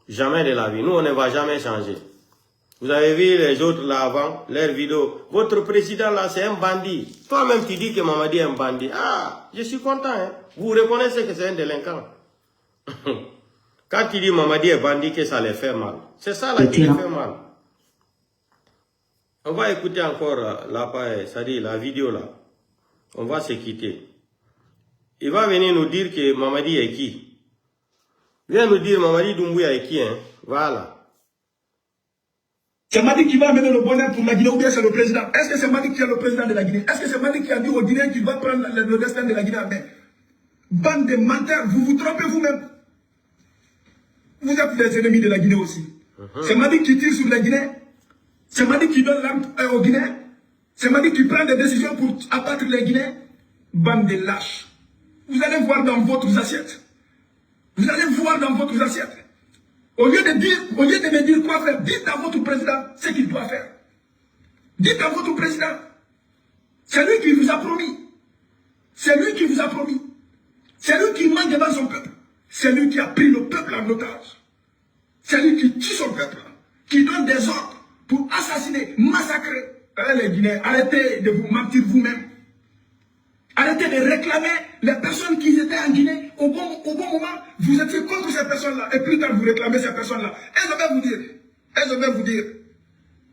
Jamais de la vie. Nous, on ne va jamais changer. Vous avez vu les autres là avant, leurs vidéos. Votre président là, c'est un bandit. Toi-même, tu dis que Mamadi est un bandit. Ah, je suis content. Hein? Vous reconnaissez que c'est un délinquant. Quand tu dis Mamadi est bandit, que ça les fait mal. C'est ça là qui les fait mal. On va écouter encore c'est-à-dire la vidéo là. On va se quitter. Il va venir nous dire que Mamadi est qui? Viens nous dire Mamadi Doumbouya est qui, hein? Voilà. C'est Madi qui va amener le bonheur pour la Guinée ou bien c'est le président? Est-ce que c'est Madi qui est le président de la Guinée? Est-ce que c'est Madi qui a dit aux Guinéens qu'il va prendre le destin de la Guinée en main? Bande de menteurs, vous vous trompez vous-même. Vous êtes les ennemis de la Guinée aussi. C'est Madi qui tire sur la Guinée. C'est Madi qui donne l'arme aux Guinéens. C'est Madi qui prend des décisions pour abattre les Guinéens. Bande de lâches. Vous allez voir dans votre assiette. Vous allez voir dans votre assiette. Au lieu de me dire quoi faire, dites à votre président ce qu'il doit faire. Dites à votre président. C'est lui qui vous a promis. C'est lui qui vous a promis. C'est lui qui ment devant son peuple. C'est lui qui a pris le peuple en otage. C'est lui qui tue son peuple. Qui donne des ordres pour assassiner, massacrer. Les Guinéens, arrêtez de vous mentir vous-même. Arrêtez de réclamer les personnes qui étaient en Guinée au bon moment. Vous étiez contre ces personnes-là. Et plus tard, vous réclamez ces personnes-là. Et je vais vous dire,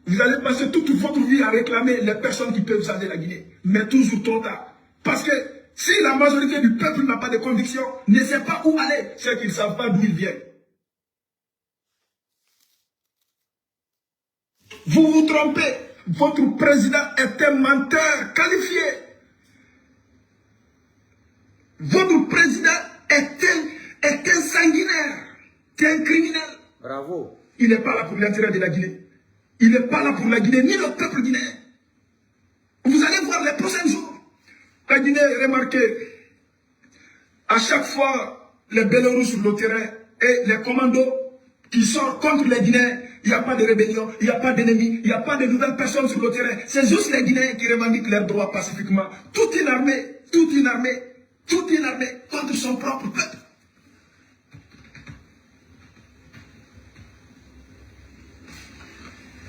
vous allez passer toute votre vie à réclamer les personnes qui peuvent changer la Guinée. Mais toujours trop tard. Parce que si la majorité du peuple n'a pas de conviction, ne sait pas où aller, c'est qu'ils ne savent pas d'où ils viennent. Vous vous trompez. Votre président est un menteur qualifié. Votre président est un sanguinaire, est un criminel. Bravo. Il n'est pas là pour l'intérêt de la Guinée. Il n'est pas là pour la Guinée, ni le peuple guinéen. Vous allez voir les prochains jours. La Guinée, remarquez, à chaque fois, les Bélarus sur le terrain et les commandos qui sortent contre les Guinéens, il n'y a pas de rébellion, il n'y a pas d'ennemis, il n'y a pas de nouvelles personnes sur le terrain. C'est juste les Guinéens qui revendiquent leurs droits pacifiquement. Toute une armée contre son propre peuple.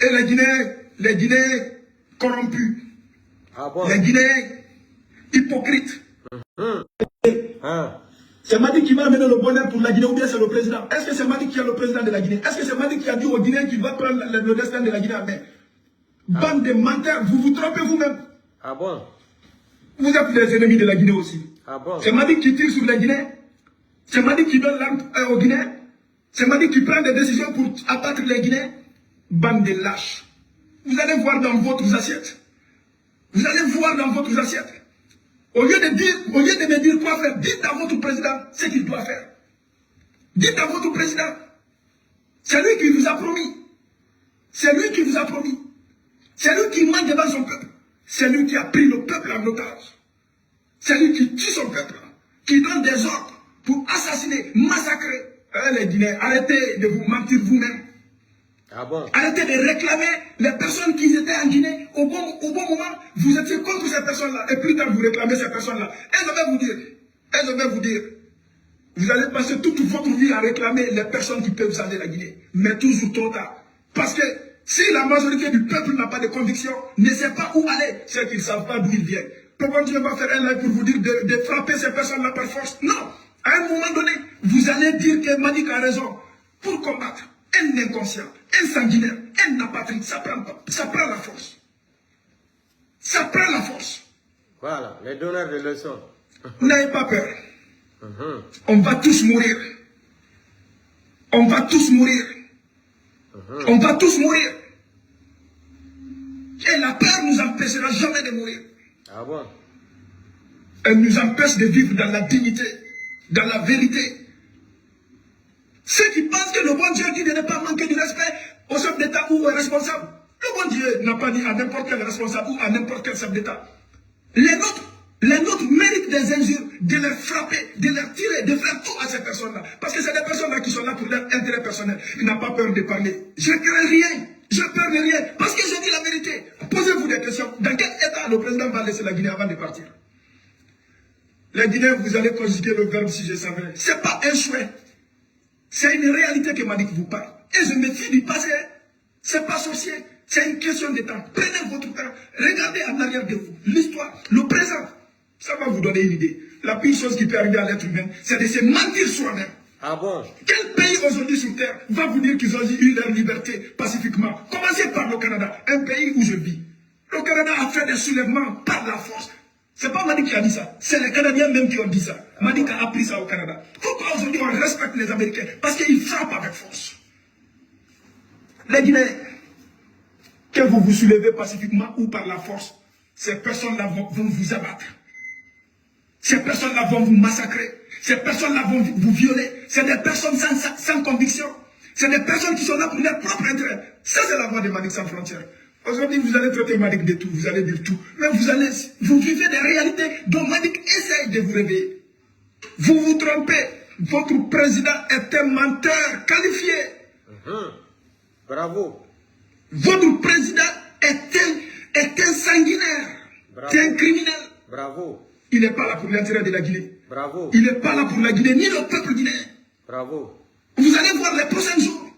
Et les Guinéens corrompus, les Guinéens hypocrites. C'est Madi qui va amener le bonheur pour la Guinée ou bien c'est le président? Est-ce que c'est Madi qui est le président de la Guinée? Est-ce que c'est Madi qui a dit aux Guinéens qu'il va prendre le destin de la Guinée en main? Bande de menteurs, vous vous trompez vous-même. Ah bon? Vous êtes les ennemis de la Guinée aussi. Ah bon? C'est Madi qui tire sur les Guinéens. C'est Madi qui donne l'arme aux Guinéens. C'est Madi qui prend des décisions pour abattre les Guinéens. Bande de lâches. Vous allez voir dans votre assiette. Vous allez voir dans votre assiette. Au lieu de me dire quoi faire, dites à votre président ce qu'il doit faire. Dites à votre président. C'est lui qui vous a promis. C'est lui qui vous a promis. C'est lui qui ment devant son peuple. C'est lui qui a pris le peuple en otage. C'est lui qui tue son peuple. Qui donne des ordres pour assassiner, massacrer. Les Guinéens, arrêtez de vous mentir vous-même. Ah bon? Arrêtez de réclamer les personnes qui étaient en Guinée. Au bon moment, vous étiez contre ces personnes-là. Et plus tard, vous réclamez ces personnes-là. Et je vais vous dire, vous allez passer toute votre vie à réclamer les personnes qui peuvent sauver la Guinée. Mais toujours trop tard. Parce que si la majorité du peuple n'a pas de conviction, ne sait pas où aller, c'est qu'ils ne savent pas d'où ils viennent. Pourquoi Dieu va faire un live pour vous dire de frapper ces personnes-là par force? Non. À un moment donné, vous allez dire que Madick a raison. Pour combattre un inconscient, un sanguinaire, un apatride, ça prend la force. Ça prend la force. Voilà, les donneurs de leçons. N'ayez pas peur. On va tous mourir. On va tous mourir. On va tous mourir. Et la peur nous empêchera jamais de mourir. Ah bon? Elle nous empêche de vivre dans la dignité, dans la vérité. Ceux qui pensent que le bon Dieu dit de ne pas manquer du respect au chef d'État ou aux responsables, le bon Dieu n'a pas dit à n'importe quel responsable ou à n'importe quel chef d'État. Les nôtres méritent des injures, de les frapper, de les tirer, de faire tout à ces personnes-là. Parce que c'est des personnes-là qui sont là pour leur intérêt personnel. Il n'a pas peur de parler. Je ne crains rien. Je ne peur de rien. Parce que je dis la vérité. Posez-vous des questions. Dans quel état le président va laisser la Guinée avant de partir? Les Guinéens, vous allez conjuguer le verbe si je savais. Ce n'est pas un souhait. C'est une réalité que Madick vous parle. Et je me fie du passé. Ce n'est pas sorcier. C'est une question de temps. Prenez votre temps. Regardez en arrière de vous. L'histoire, le présent. Ça va vous donner une idée. La pire chose qui peut arriver à l'être humain, c'est de se mentir soi-même. Ah bon? Quel pays aujourd'hui sur Terre va vous dire qu'ils ont eu leur liberté pacifiquement? Commencez par le Canada, un pays où je vis. Le Canada a fait des soulèvements par la force. Ce n'est pas Madick qui a dit ça. C'est les Canadiens même qui ont dit ça. Madick a appris ça au Canada. Pourquoi aujourd'hui on respecte les Américains? Parce qu'ils frappent avec force. Les Guinéens, que vous vous soulevez pacifiquement ou par la force, ces personnes-là vont vous abattre. Ces personnes-là vont vous massacrer. Ces personnes-là vont vous violer. C'est des personnes sans conviction. C'est des personnes qui sont là pour leur propre intérêt. Ça, c'est la voix de Madick sans frontières. Aujourd'hui, vous allez traiter Madick de tout. Vous allez dire tout. Mais vous vivez des réalités dont Madick essaye de vous réveiller. Vous vous trompez. Votre président est un menteur qualifié. Bravo. Votre président est un sanguinaire. C'est un criminel. Bravo. Il n'est pas là pour l'intérêt de la Guinée. Bravo. Il n'est pas là pour la Guinée, ni le peuple guinéen. Bravo. Vous allez voir les prochains jours.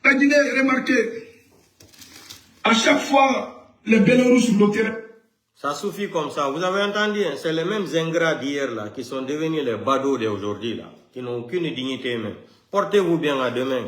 La Guinée, remarquez, à chaque fois, les Bélarus sur le terrain. Ça suffit comme ça. Vous avez entendu, hein? C'est les mêmes ingrats d'hier là qui sont devenus les badauds d'aujourd'hui là, qui n'ont aucune dignité même. Portez-vous bien à demain.